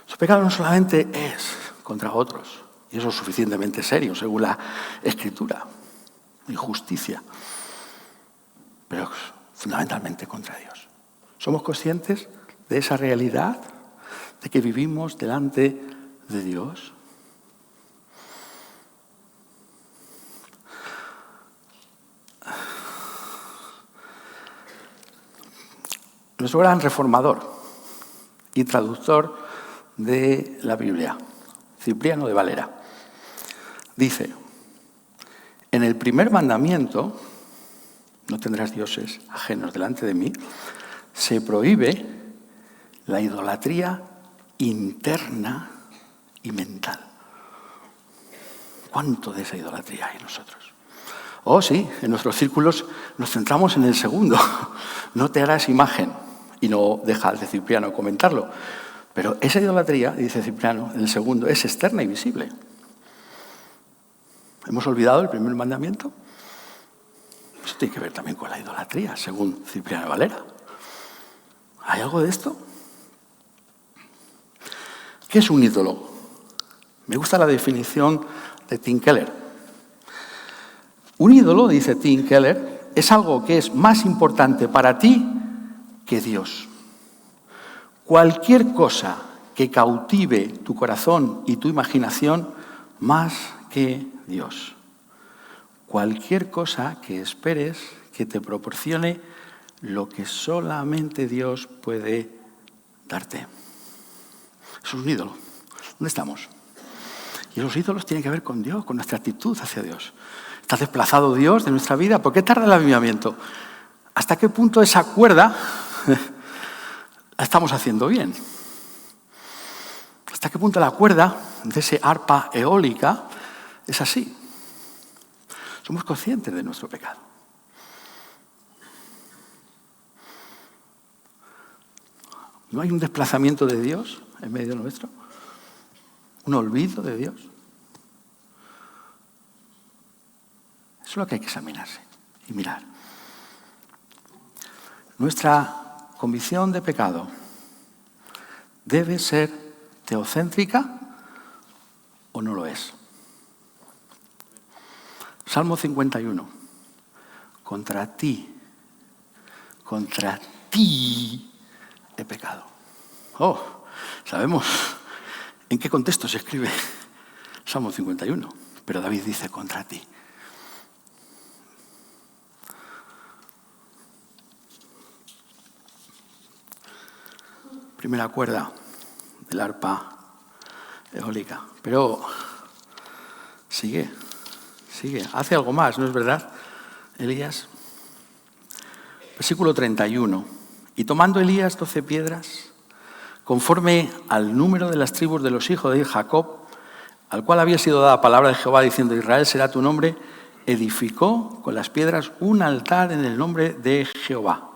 Su pecado no solamente es contra otros, y eso es suficientemente serio según la Escritura, injusticia, pero fundamentalmente contra Dios. ¿Somos conscientes de esa realidad, de que vivimos delante de Dios? Nuestro gran reformador y traductor de la Biblia, Cipriano de Valera, dice: en el primer mandamiento, no tendrás dioses ajenos delante de mí, se prohíbe la idolatría interna y mental. ¿Cuánto de esa idolatría hay en nosotros? Oh, sí, en nuestros círculos nos centramos en el segundo. No te harás imagen. Y no deja de Cipriano comentarlo. Pero esa idolatría, dice Cipriano, en el segundo, es externa y visible. ¿Hemos olvidado el primer mandamiento? Eso tiene que ver también con la idolatría, según Cipriano de Valera. ¿Hay algo de esto? ¿Qué es un ídolo? Me gusta la definición de Tim Keller. Un ídolo, dice Tim Keller, es algo que es más importante para ti que Dios. Cualquier cosa que cautive tu corazón y tu imaginación más que Dios. Cualquier cosa que esperes que te proporcione lo que solamente Dios puede darte. Eso es un ídolo. ¿Dónde estamos? Y los ídolos tienen que ver con Dios, con nuestra actitud hacia Dios. ¿Está desplazado Dios de nuestra vida? ¿Por qué tarda el avivamiento? ¿Hasta qué punto esa cuerda la estamos haciendo bien? ¿Hasta qué punto la cuerda de ese arpa eólica es así? Somos conscientes de nuestro pecado. ¿No hay un desplazamiento de Dios en medio nuestro? ¿Un olvido de Dios? Eso es lo que hay que examinarse y mirar. Nuestra convicción de pecado debe ser teocéntrica o no lo es. Salmo 51. Contra ti he pecado. Oh, sabemos en qué contexto se escribe Salmo 51, pero David dice contra ti. Primera cuerda del arpa eólica. Pero sigue, hace algo más, ¿no es verdad, Elías? Versículo 31. Y tomando Elías 12 piedras, conforme al número de las tribus de los hijos de Jacob, al cual había sido dada palabra de Jehová diciendo: Israel será tu nombre, edificó con las piedras un altar en el nombre de Jehová.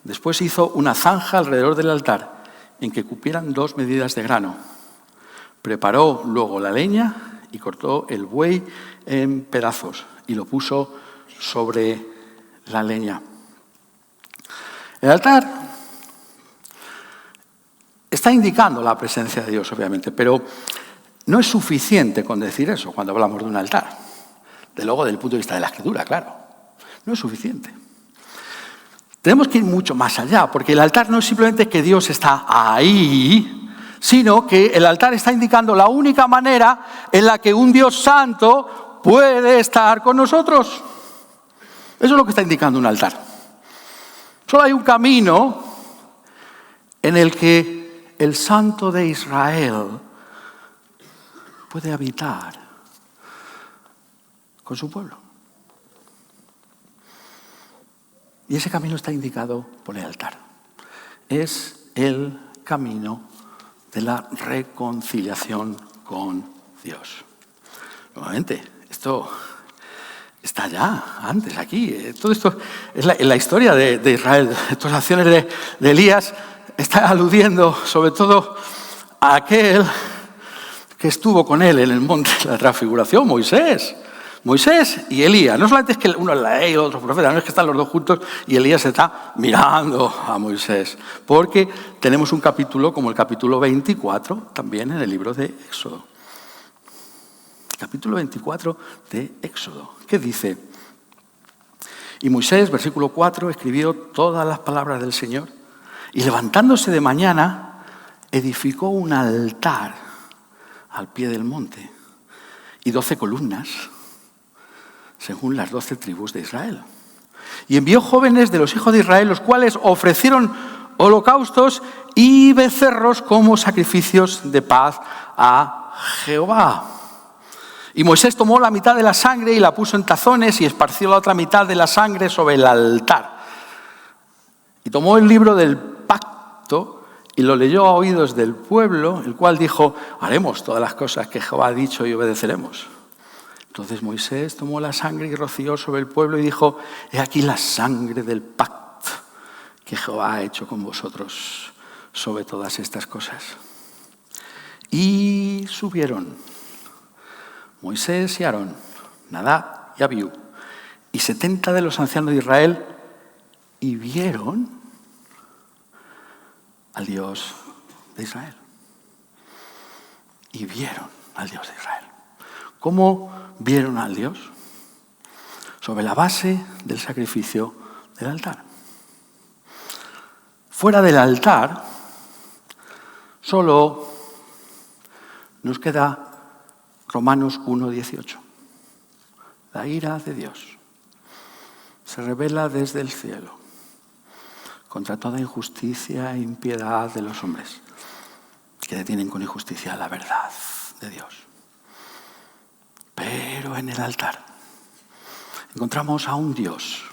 Después hizo una zanja alrededor del altar, en que cupieran 2 medidas de grano. Preparó luego la leña y cortó el buey en pedazos y lo puso sobre la leña. El altar está indicando la presencia de Dios, obviamente, pero no es suficiente con decir eso cuando hablamos de un altar. De luego, desde el punto de vista de la Escritura, claro. No es suficiente. Tenemos que ir mucho más allá, porque el altar no es simplemente que Dios está ahí, sino que el altar está indicando la única manera en la que un Dios santo puede estar con nosotros. Eso es lo que está indicando un altar. Solo hay un camino en el que el Santo de Israel puede habitar con su pueblo. Y ese camino está indicado por el altar. Es el camino de la reconciliación con Dios. Nuevamente, esto está ya antes aquí. Todo esto es la historia de Israel. Todas las acciones de Elías están aludiendo sobre todo a aquel que estuvo con él en el monte de la transfiguración, Moisés y Elías. No solamente es que uno es la ley y otro profeta, no es que están los dos juntos y Elías está mirando a Moisés. Porque tenemos un capítulo como el capítulo 24 también en el libro de Éxodo. Capítulo 24 de Éxodo. ¿Qué dice? Y Moisés, versículo 4, escribió todas las palabras del Señor y levantándose de mañana edificó un altar al pie del monte y 12 columnas según las 12 tribus de Israel. Y envió jóvenes de los hijos de Israel, los cuales ofrecieron holocaustos y becerros como sacrificios de paz a Jehová. Y Moisés tomó la mitad de la sangre y la puso en tazones y esparció la otra mitad de la sangre sobre el altar. Y tomó el libro del pacto y lo leyó a oídos del pueblo, el cual dijo: haremos todas las cosas que Jehová ha dicho y obedeceremos. Entonces Moisés tomó la sangre y roció sobre el pueblo y dijo: he aquí la sangre del pacto que Jehová ha hecho con vosotros sobre todas estas cosas. Y subieron Moisés y Aarón, Nadab y Abiú, y 70 de los ancianos de Israel, y vieron al Dios de Israel. Y vieron al Dios de Israel. ¿Cómo vieron al Dios? Sobre la base del sacrificio del altar. Fuera del altar, solo nos queda Romanos 1:18. La ira de Dios se revela desde el cielo contra toda injusticia e impiedad de los hombres que detienen con injusticia la verdad de Dios. Pero en el altar encontramos a un Dios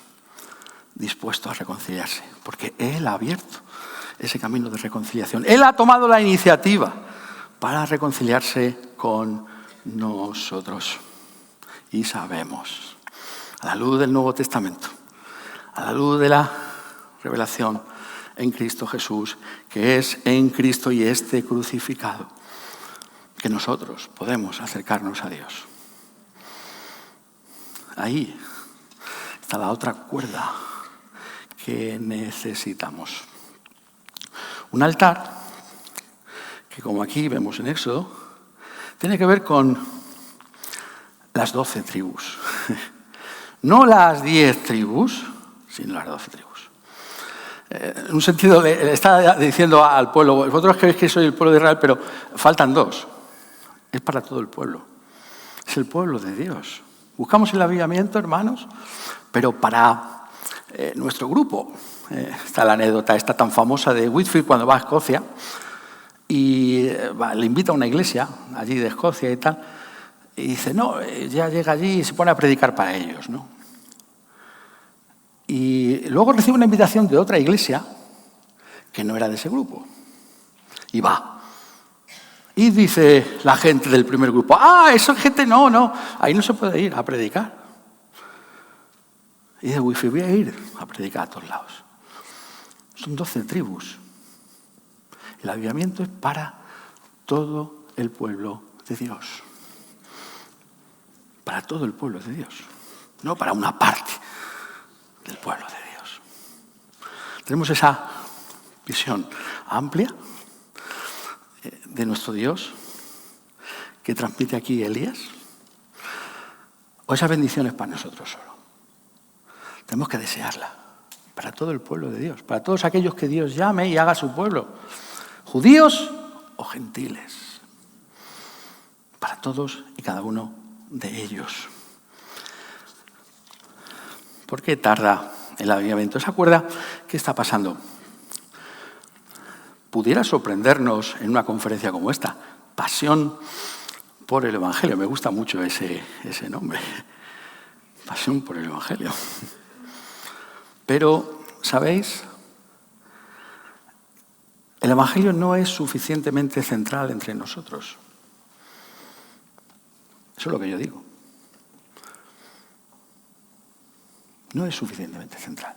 dispuesto a reconciliarse, porque Él ha abierto ese camino de reconciliación. Él ha tomado la iniciativa para reconciliarse con nosotros. Y sabemos, a la luz del Nuevo Testamento, a la luz de la revelación en Cristo Jesús, que es en Cristo y este crucificado, que nosotros podemos acercarnos a Dios. Ahí está la otra cuerda que necesitamos. Un altar que, como aquí vemos en Éxodo, tiene que ver con las 12 tribus. No las 10 tribus, sino las 12 tribus. En un sentido, le está diciendo al pueblo: vosotros creéis que soy el pueblo de Israel, pero faltan 2. Es para todo el pueblo. Es el pueblo de Dios. Buscamos el avivamiento, hermanos, pero para nuestro grupo. Está la anécdota esta tan famosa de Whitfield cuando va a Escocia y le invita a una iglesia allí de Escocia y tal, y dice, no, ya llega allí y se pone a predicar para ellos, ¿no? Y luego recibe una invitación de otra iglesia que no era de ese grupo. Y va. Y dice la gente del primer grupo, esa gente no, ahí no se puede ir a predicar. Y dice, Whitfield, voy a ir a predicar a todos lados. Son 12 tribus. El avivamiento es para todo el pueblo de Dios. Para todo el pueblo de Dios. No para una parte del pueblo de Dios. Tenemos esa visión amplia de nuestro Dios que transmite aquí Elías. O esa bendición es para nosotros solo. Tenemos que desearla para todo el pueblo de Dios, para todos aquellos que Dios llame y haga su pueblo, judíos o gentiles, para todos y cada uno de ellos. ¿Por qué tarda el avivamiento? ¿Se acuerda qué está pasando? Pudiera sorprendernos en una conferencia como esta, Pasión por el Evangelio. Me gusta mucho ese nombre. Pasión por el Evangelio. Pero, ¿sabéis? El Evangelio no es suficientemente central entre nosotros. Eso es lo que yo digo. No es suficientemente central.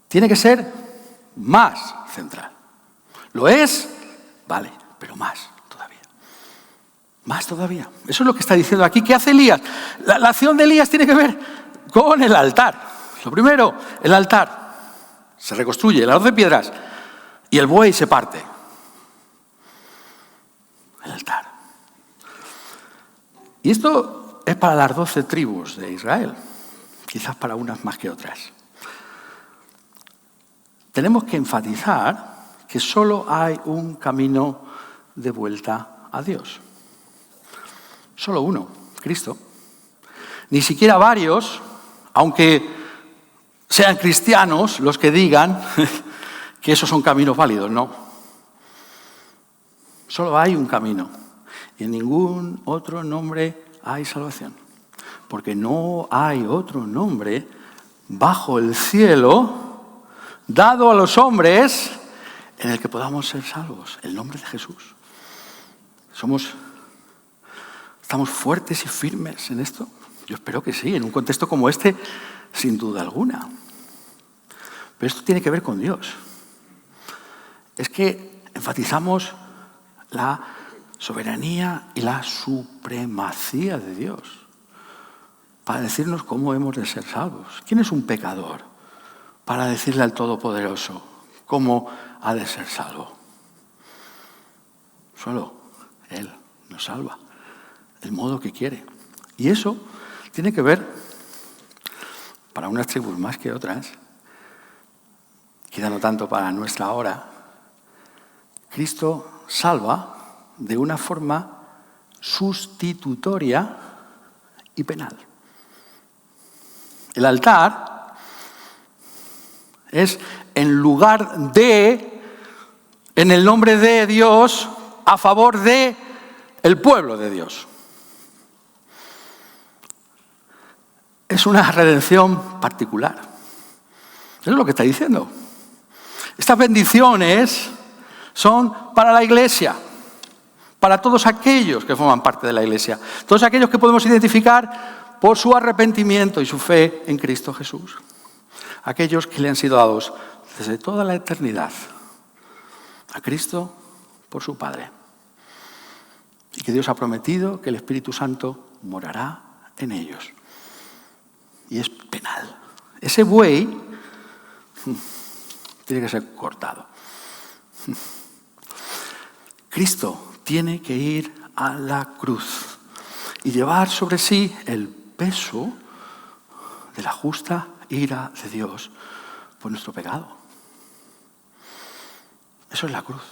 Tiene que ser más central. ¿Lo es? Vale, pero más todavía. Más todavía. Eso es lo que está diciendo aquí. ¿Qué hace Elías? La acción de Elías tiene que ver con el altar. Lo primero, el altar. Se reconstruye, el altar de piedras. Y el buey se parte. El altar. Y esto es para las 12 tribus de Israel. Quizás para unas más que otras. Tenemos que enfatizar que solo hay un camino de vuelta a Dios. Solo uno, Cristo. Ni siquiera varios, aunque sean cristianos los que digan que esos son caminos válidos, no. Solo hay un camino y en ningún otro nombre hay salvación. Porque no hay otro nombre bajo el cielo dado a los hombres en el que podamos ser salvos. El nombre de Jesús. ¿Estamos fuertes y firmes en esto? Yo espero que sí, en un contexto como este, sin duda alguna. Pero esto tiene que ver con Dios. Es que enfatizamos la soberanía y la supremacía de Dios para decirnos cómo hemos de ser salvos. ¿Quién es un pecador para decirle al Todopoderoso cómo ha de ser salvo? Solo Él nos salva, el modo que quiere. Y eso tiene que ver, para unas tribus más que otras, quizá no tanto para nuestra hora, Cristo salva de una forma sustitutoria y penal. El altar es en lugar de, en el nombre de Dios, a favor de el pueblo de Dios. Es una redención particular. Eso es lo que está diciendo. Estas bendiciones son para la Iglesia, para todos aquellos que forman parte de la Iglesia, todos aquellos que podemos identificar por su arrepentimiento y su fe en Cristo Jesús. Aquellos que le han sido dados desde toda la eternidad a Cristo por su Padre. Y que Dios ha prometido que el Espíritu Santo morará en ellos. Y es penal. Ese buey tiene que ser cortado. Cristo tiene que ir a la cruz y llevar sobre sí el peso de la justa ira de Dios por nuestro pecado. Eso es la cruz.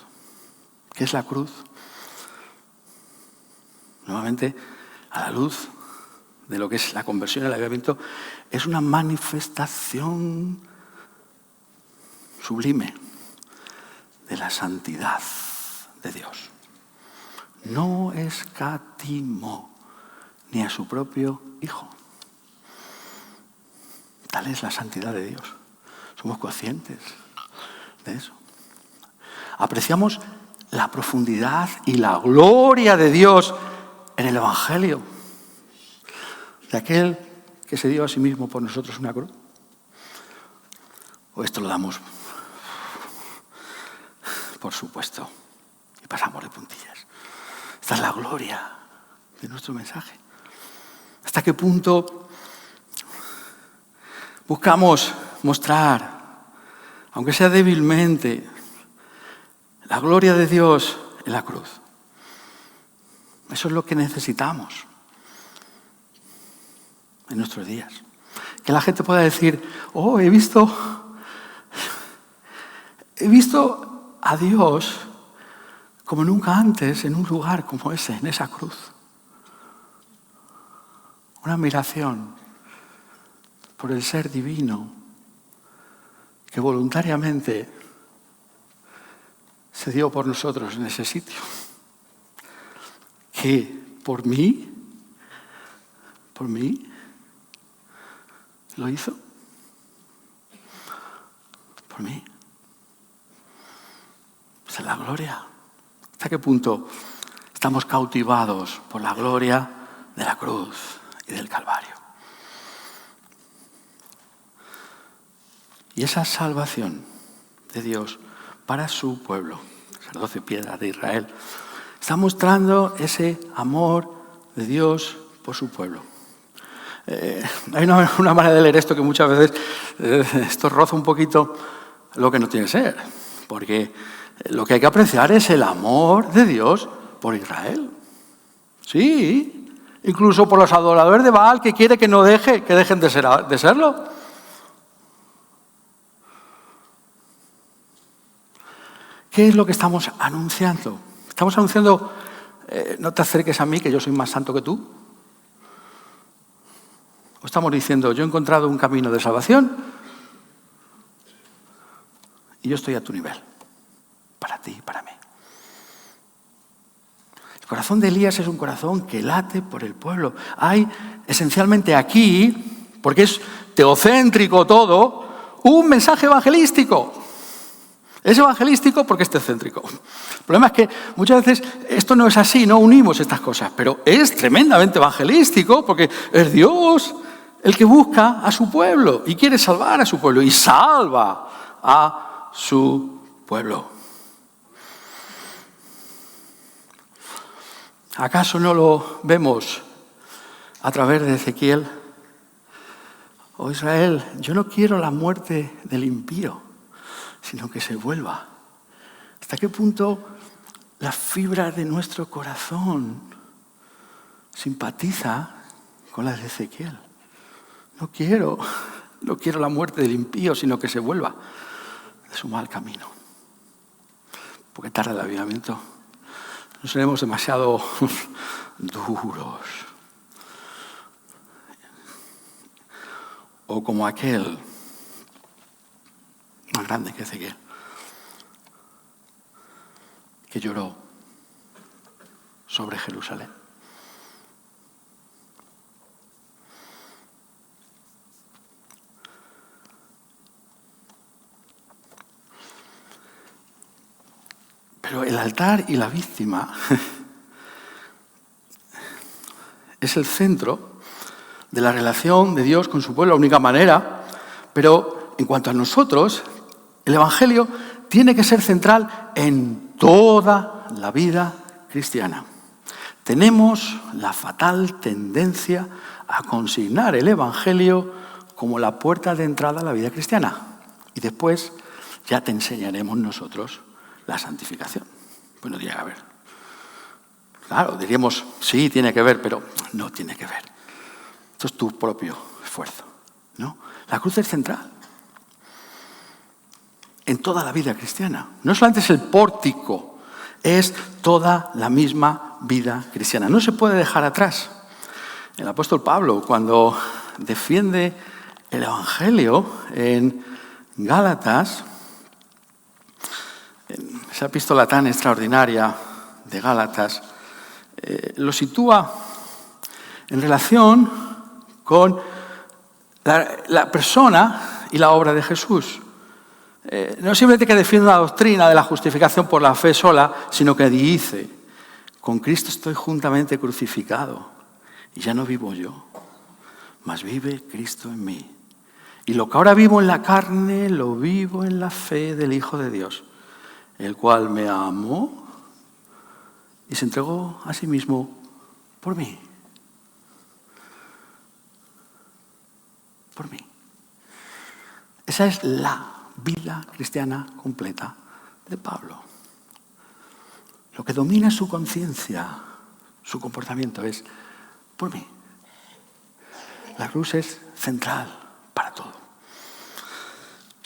¿Qué es la cruz? Nuevamente, a la luz de lo que es la conversión y el avivamiento, es una manifestación sublime de la santidad de Dios. No escatimó ni a su propio Hijo. Tal es la santidad de Dios. Somos conscientes de eso. Apreciamos la profundidad y la gloria de Dios en el Evangelio, de aquel que se dio a sí mismo por nosotros una cruz. O esto lo damos por supuesto y pasamos de puntillas. Esta es la gloria de nuestro mensaje. ¿Hasta qué punto buscamos mostrar, aunque sea débilmente, la gloria de Dios en la cruz? Eso es lo que necesitamos en nuestros días. Que la gente pueda decir, oh, he visto a Dios como nunca antes en un lugar como ese, en esa cruz. Una admiración por el ser divino que voluntariamente se dio por nosotros en ese sitio. Que por mí, Lo hizo por mí. Esa es la gloria. ¿Hasta qué punto estamos cautivados por la gloria de la cruz y del Calvario? Y esa salvación de Dios para su pueblo, las 12 piedras de Israel, está mostrando ese amor de Dios por su pueblo. Hay una manera de leer esto que muchas veces esto roza un poquito lo que no tiene que ser, porque lo que hay que apreciar es el amor de Dios por Israel. Sí, incluso por los adoradores de Baal que quiere que dejen de serlo. ¿Qué es lo que estamos anunciando? Estamos anunciando, no te acerques a mí, que yo soy más santo que tú. O estamos diciendo, yo he encontrado un camino de salvación y yo estoy a tu nivel, para ti y para mí. El corazón de Elías es un corazón que late por el pueblo. Hay esencialmente aquí, porque es teocéntrico todo, un mensaje evangelístico. Es evangelístico porque es teocéntrico. El problema es que muchas veces esto no es así, no unimos estas cosas, pero es tremendamente evangelístico porque es Dios el que busca a su pueblo y quiere salvar a su pueblo y salva a su pueblo. ¿Acaso no lo vemos a través de Ezequiel? Oh Israel, yo no quiero la muerte del impío, sino que se vuelva. ¿Hasta qué punto la fibra de nuestro corazón simpatiza con la de Ezequiel? No quiero la muerte del impío, sino que se vuelva de su mal camino. Porque tarda el avivamiento. No seremos demasiado duros. O como aquel más grande que Ezequiel, que lloró sobre Jerusalén. Pero el altar y la víctima es el centro de la relación de Dios con su pueblo, la única manera. Pero en cuanto a nosotros, el Evangelio tiene que ser central en toda la vida cristiana. Tenemos la fatal tendencia a consignar el Evangelio como la puerta de entrada a la vida cristiana. Y después ya te enseñaremos nosotros la santificación. Pues no tiene que ver. Claro, diríamos, sí, tiene que ver, pero no tiene que ver. Esto es tu propio esfuerzo, ¿no? La cruz es central en toda la vida cristiana. No solamente es el pórtico, es toda la misma vida cristiana. No se puede dejar atrás. El apóstol Pablo, cuando defiende el Evangelio en Gálatas, en esa epístola tan extraordinaria de Gálatas, lo sitúa en relación con la persona y la obra de Jesús. No simplemente que defiende una doctrina de la justificación por la fe sola, sino que dice, con Cristo estoy juntamente crucificado y ya no vivo yo, mas vive Cristo en mí. Y lo que ahora vivo en la carne, lo vivo en la fe del Hijo de Dios, el cual me amó y se entregó a sí mismo por mí. Por mí. Esa es la vida cristiana completa de Pablo. Lo que domina su conciencia, su comportamiento es por mí. La cruz es central para todo.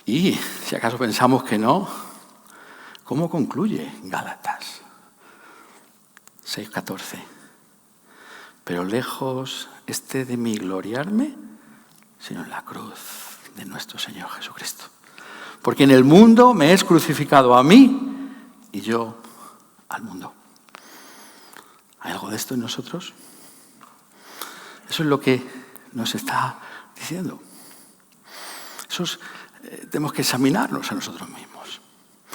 Y si acaso pensamos que no, ¿cómo concluye Gálatas 6:14? Pero lejos esté de mí gloriarme, sino en la cruz de nuestro Señor Jesucristo. Porque en el mundo me es crucificado a mí y yo al mundo. ¿Hay algo de esto en nosotros? Eso es lo que nos está diciendo. Tenemos que examinarnos a nosotros mismos.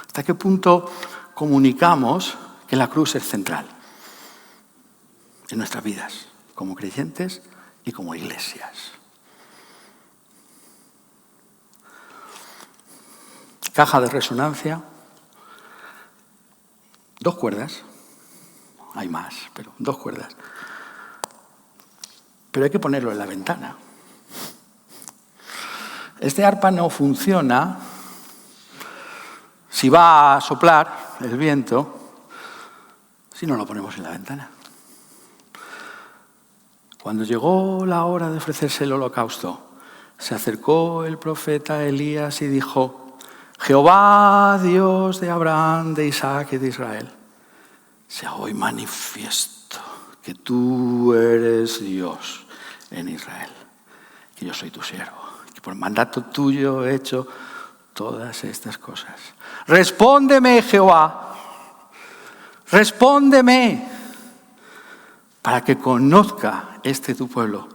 ¿Hasta qué punto comunicamos que la cruz es central en nuestras vidas, como creyentes y como iglesias? Caja de resonancia, 2 cuerdas, hay más, pero 2 cuerdas. Pero hay que ponerlo en la ventana. Este arpa no funciona si va a soplar el viento, si no lo ponemos en la ventana. Cuando llegó la hora de ofrecerse el holocausto, se acercó el profeta Elías y dijo: Jehová, Dios de Abraham, de Isaac y de Israel, sea hoy manifiesto que tú eres Dios en Israel, que yo soy tu siervo, que por mandato tuyo he hecho todas estas cosas. Respóndeme, Jehová, respóndeme, para que conozca este tu pueblo,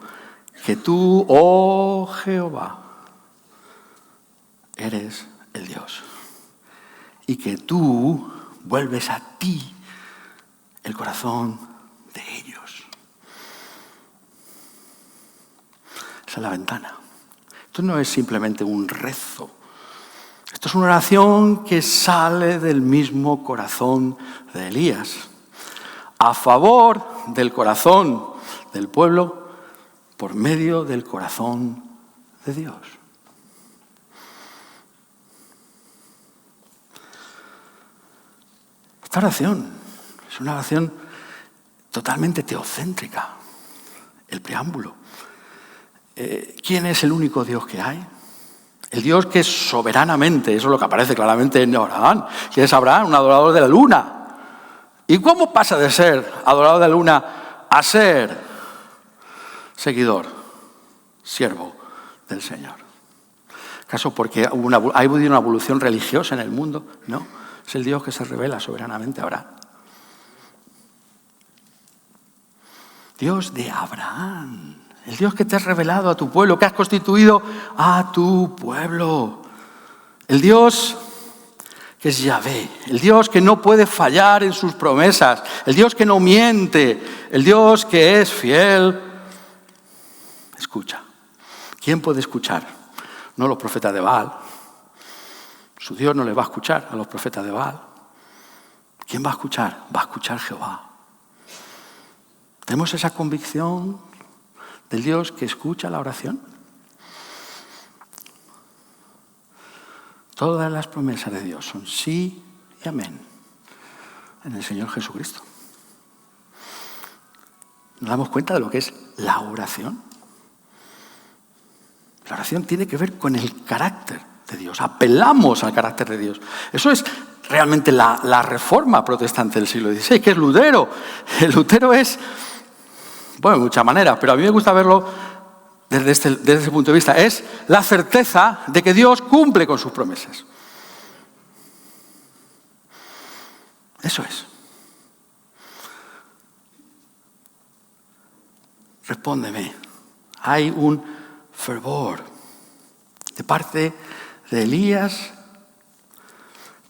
que tú, oh Jehová, eres el Dios, y que tú vuelves a ti el corazón de ellos. Esa es la ventana. Esto no es simplemente un rezo. Esto es una oración que sale del mismo corazón de Elías, a favor del corazón del pueblo, por medio del corazón de Dios. Esta oración es una oración totalmente teocéntrica. El preámbulo. ¿Quién es el único Dios que hay? El Dios que soberanamente, eso es lo que aparece claramente en Abraham, que es Abraham, un adorador de la luna. ¿Y cómo pasa de ser adorador de la luna a ser seguidor, siervo del Señor? ¿Acaso porque ha habido una evolución religiosa en el mundo? No, es el Dios que se revela soberanamente a Abraham. Dios de Abraham, el Dios que te has revelado a tu pueblo, que has constituido a tu pueblo. El Dios que es Yahvé, el Dios que no puede fallar en sus promesas, el Dios que no miente, el Dios que es fiel. Escucha. ¿Quién puede escuchar? No los profetas de Baal. Su Dios no le va a escuchar a los profetas de Baal. ¿Quién va a escuchar? Va a escuchar Jehová. ¿Tenemos esa convicción del Dios que escucha la oración? Todas las promesas de Dios son sí y amén en el Señor Jesucristo. ¿Nos damos cuenta de lo que es la oración? La oración tiene que ver con el carácter de Dios. Apelamos al carácter de Dios. Eso es realmente la reforma protestante del siglo XVI, que es Lutero. El Lutero es, bueno, de muchas maneras, pero a mí me gusta verlo desde ese punto de vista. Es la certeza de que Dios cumple con sus promesas. Eso es. Respóndeme. Hay un fervor de parte de Elías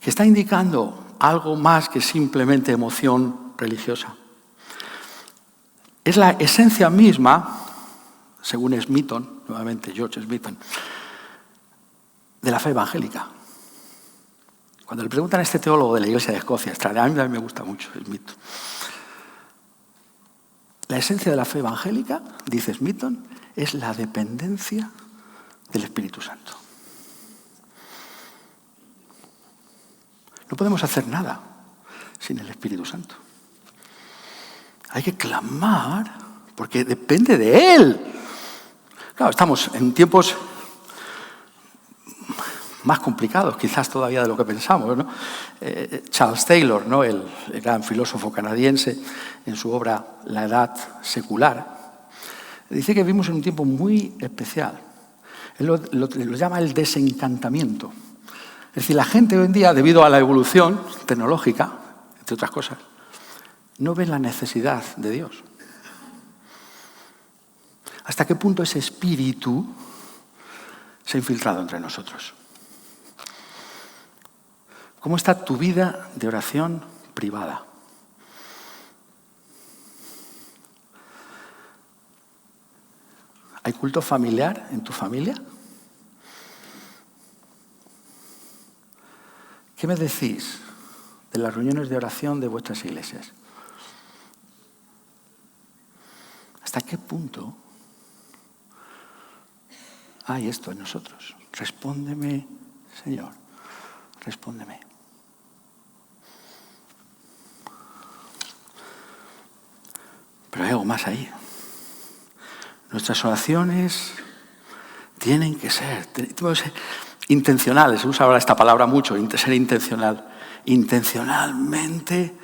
que está indicando algo más que simplemente emoción religiosa. Es la esencia misma, según Smithson, nuevamente George Smithson, de la fe evangélica. Cuando le preguntan a este teólogo de la Iglesia de Escocia, a mí me gusta mucho Smithson. La esencia de la fe evangélica, dice Smithson, es la dependencia del Espíritu Santo. No podemos hacer nada sin el Espíritu Santo. Hay que clamar porque depende de Él. Claro, estamos en tiempos más complicados, quizás todavía de lo que pensamos, ¿no? Charles Taylor, ¿no? el gran filósofo canadiense, en su obra La Edad Secular, dice que vivimos en un tiempo muy especial. Él lo llama el desencantamiento. Es decir, la gente hoy en día, debido a la evolución tecnológica, entre otras cosas, no ve la necesidad de Dios. ¿Hasta qué punto ese espíritu se ha infiltrado entre nosotros. ¿Cómo está tu vida de oración privada? ¿Hay culto familiar en tu familia? ¿Qué me decís de las reuniones de oración de vuestras iglesias? ¿Hasta qué punto hay esto en nosotros? Respóndeme, Señor, respóndeme. Pero hay algo más ahí. Nuestras oraciones tienen que ser intencionales. Se usa ahora esta palabra mucho, ser intencional. Intencionalmente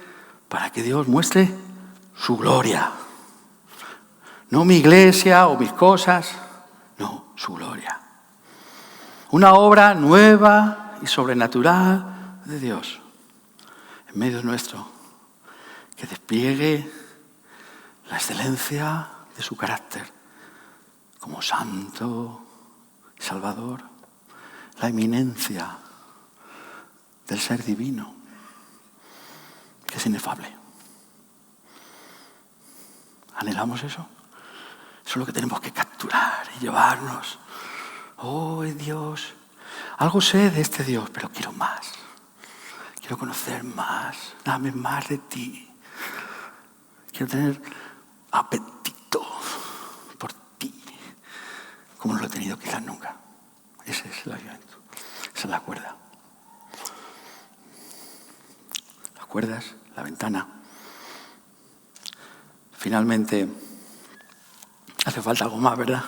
para que Dios muestre su gloria. No mi iglesia o mis cosas, no, su gloria. Una obra nueva y sobrenatural de Dios en medio nuestro, que despliegue la excelencia de su carácter como santo y salvador, la eminencia del ser divino, que es inefable. ¿Anhelamos eso? Eso es lo que tenemos que capturar y llevarnos. Oh, Dios, algo sé de este Dios, pero quiero más. Quiero conocer más. Dame más de ti. Quiero tener apetito por ti, como no lo he tenido quizás nunca. Ese es el avivamiento. Esa es la cuerda. Las cuerdas, la ventana. Finalmente, hace falta algo más, ¿verdad?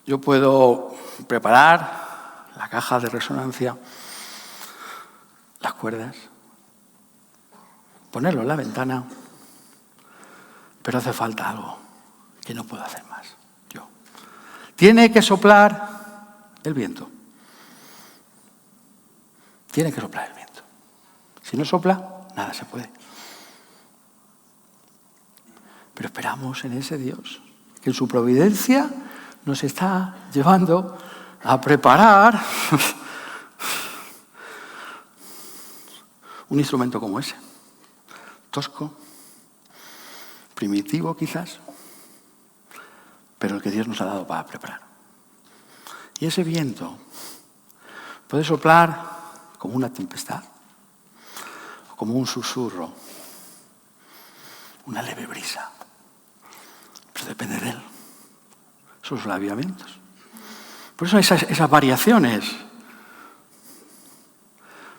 Yo puedo preparar la caja de resonancia, las cuerdas, ponerlo en la ventana, pero hace falta algo que no puedo hacer más yo. Tiene que soplar el viento. Tiene que soplar el viento. Si no sopla, nada se puede. Pero esperamos en ese Dios, que en su providencia nos está llevando a preparar un instrumento como ese. Tosco, primitivo quizás, pero el que Dios nos ha dado para preparar. Y ese viento puede soplar como una tempestad, como un susurro, una leve brisa, pero depende de él. Esos son los avivamientos. Por eso esas variaciones,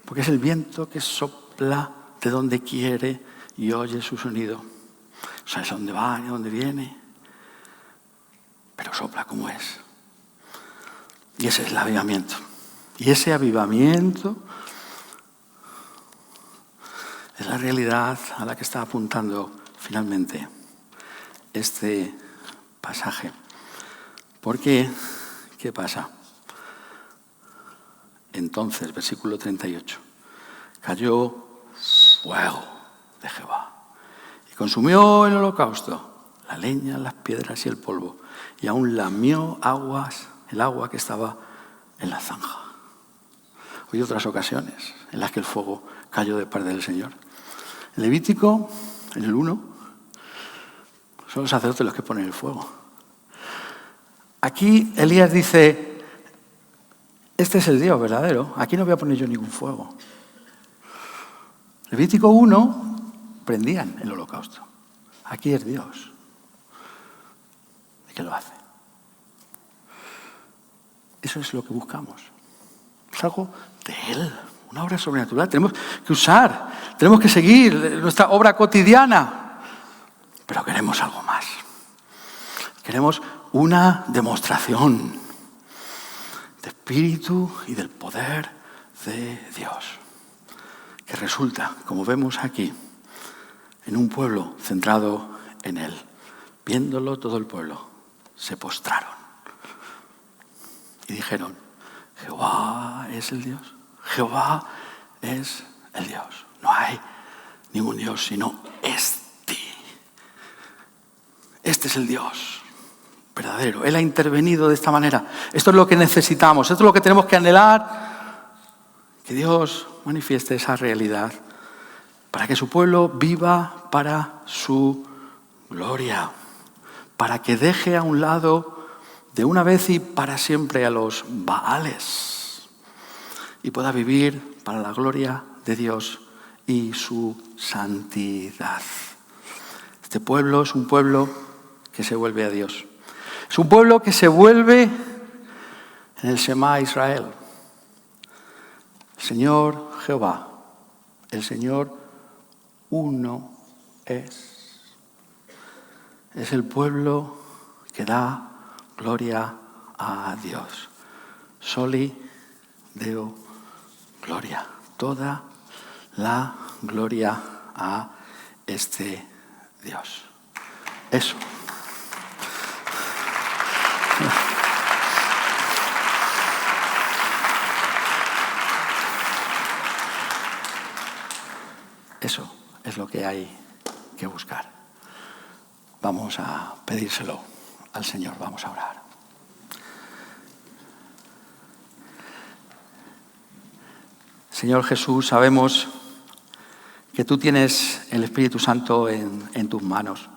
porque es el viento que sopla de donde quiere y oye su sonido. No sabes a dónde va ni a dónde viene, pero sopla como es. Y ese es el avivamiento. Y ese avivamiento es la realidad a la que está apuntando finalmente este pasaje. Porque, ¿qué pasa? Entonces, versículo 38, cayó fuego de Jehová y consumió el holocausto, la leña, las piedras y el polvo, y aún lamió el agua que estaba en la zanja. Hay otras ocasiones en las que el fuego cayó de parte del Señor. En Levítico, en el 1, son los sacerdotes los que ponen el fuego. Aquí Elías dice, este es el Dios verdadero, aquí no voy a poner yo ningún fuego. Levítico 1, prendían el holocausto. Aquí es Dios el que lo hace. Eso es lo que buscamos. Es algo de Él, una obra sobrenatural. Tenemos que usar, tenemos que seguir nuestra obra cotidiana, pero queremos algo más. Queremos una demostración de espíritu y del poder de Dios, que resulta, como vemos aquí, en un pueblo centrado en Él. Viéndolo todo el pueblo, se postraron y dijeron, Jehová es el Dios, Jehová es el Dios. No hay ningún Dios sino este. Este es el Dios verdadero. Él ha intervenido de esta manera. Esto es lo que necesitamos, esto es lo que tenemos que anhelar, que Dios manifieste esa realidad para que su pueblo viva para su gloria, para que deje a un lado de una vez y para siempre a los Baales y pueda vivir para la gloria de Dios y su santidad. Este pueblo es un pueblo que se vuelve a Dios. Es un pueblo que se vuelve en el Shema Israel. El Señor Jehová, el Señor uno es. Es el pueblo que da gloria a Dios. Soli Deo Gloria. Toda la gloria a este Dios. Eso. Eso es lo que hay que buscar. Vamos a pedírselo al Señor, vamos a orar. Señor Jesús, sabemos que tú tienes el Espíritu Santo en tus manos,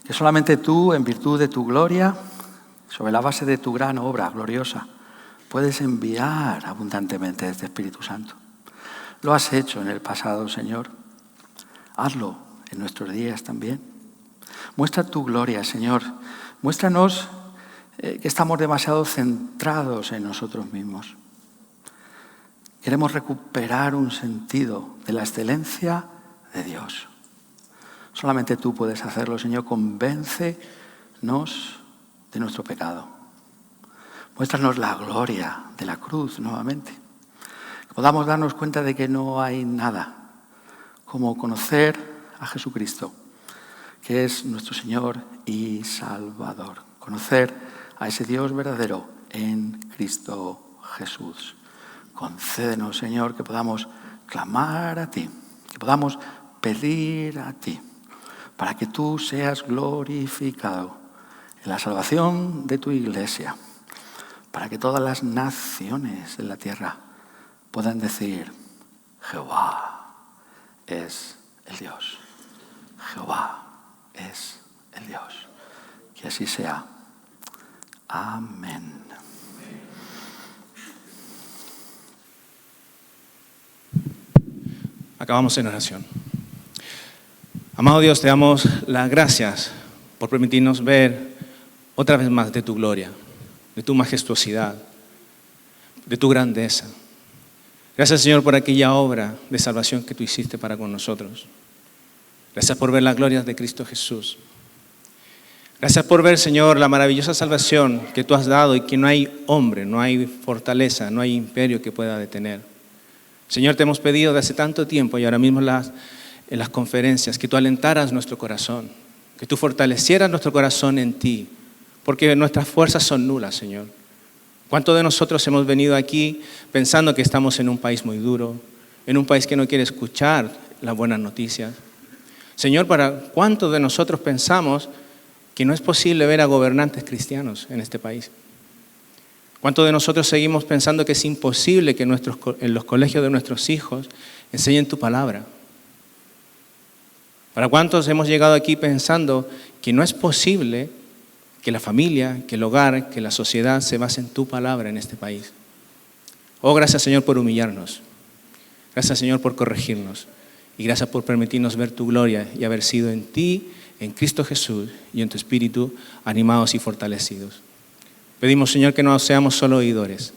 que solamente tú, en virtud de tu gloria, sobre la base de tu gran obra gloriosa, puedes enviar abundantemente este Espíritu Santo. Lo has hecho en el pasado, Señor. Hazlo en nuestros días también. Muestra tu gloria, Señor. Muéstranos que estamos demasiado centrados en nosotros mismos. Queremos recuperar un sentido de la excelencia de Dios. Solamente tú puedes hacerlo, Señor. Convéncenos de nuestro pecado. Muéstranos la gloria de la cruz nuevamente. Que podamos darnos cuenta de que no hay nada como conocer a Jesucristo, que es nuestro Señor y Salvador. Conocer a ese Dios verdadero en Cristo Jesús. Concédenos, Señor, que podamos clamar a ti, que podamos pedir a ti, para que tú seas glorificado en la salvación de tu iglesia, para que todas las naciones de la tierra puedan decir: Jehová es el Dios. Jehová es el Dios. Que así sea. Amén. Acabamos en oración. Amado Dios, te damos las gracias por permitirnos ver otra vez más de tu gloria, de tu majestuosidad, de tu grandeza. Gracias, Señor, por aquella obra de salvación que tú hiciste para con nosotros. Gracias por ver las glorias de Cristo Jesús. Gracias por ver, Señor, la maravillosa salvación que tú has dado y que no hay hombre, no hay fortaleza, no hay imperio que pueda detener. Señor, te hemos pedido desde hace tanto tiempo y ahora mismo en las conferencias que tú alentaras nuestro corazón, que tú fortalecieras nuestro corazón en ti, porque nuestras fuerzas son nulas, Señor. ¿Cuántos de nosotros hemos venido aquí pensando que estamos en un país muy duro, en un país que no quiere escuchar las buenas noticias? Señor, ¿para cuántos de nosotros pensamos que no es posible ver a gobernantes cristianos en este país? ¿Cuántos de nosotros seguimos pensando que es imposible que en los colegios de nuestros hijos enseñen tu palabra? ¿Para cuántos hemos llegado aquí pensando que no es posible que la familia, que el hogar, que la sociedad se base en tu palabra en este país? Oh, gracias, Señor, por humillarnos. Gracias, Señor, por corregirnos. Y gracias por permitirnos ver tu gloria y haber sido en ti, en Cristo Jesús y en tu Espíritu animados y fortalecidos. Pedimos, Señor, que no seamos solo oidores,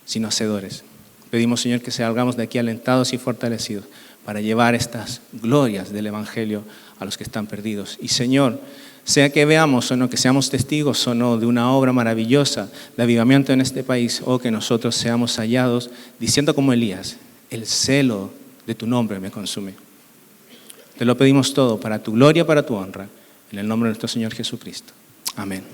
sino hacedores. Pedimos, Señor, que salgamos de aquí alentados y fortalecidos para llevar estas glorias del Evangelio a los que están perdidos. Y, Señor, sea que veamos o no, que seamos testigos o no de una obra maravillosa de avivamiento en este país, o que nosotros seamos hallados diciendo como Elías: el celo de tu nombre me consume. Te lo pedimos todo para tu gloria, para tu honra, en el nombre de nuestro Señor Jesucristo. Amén.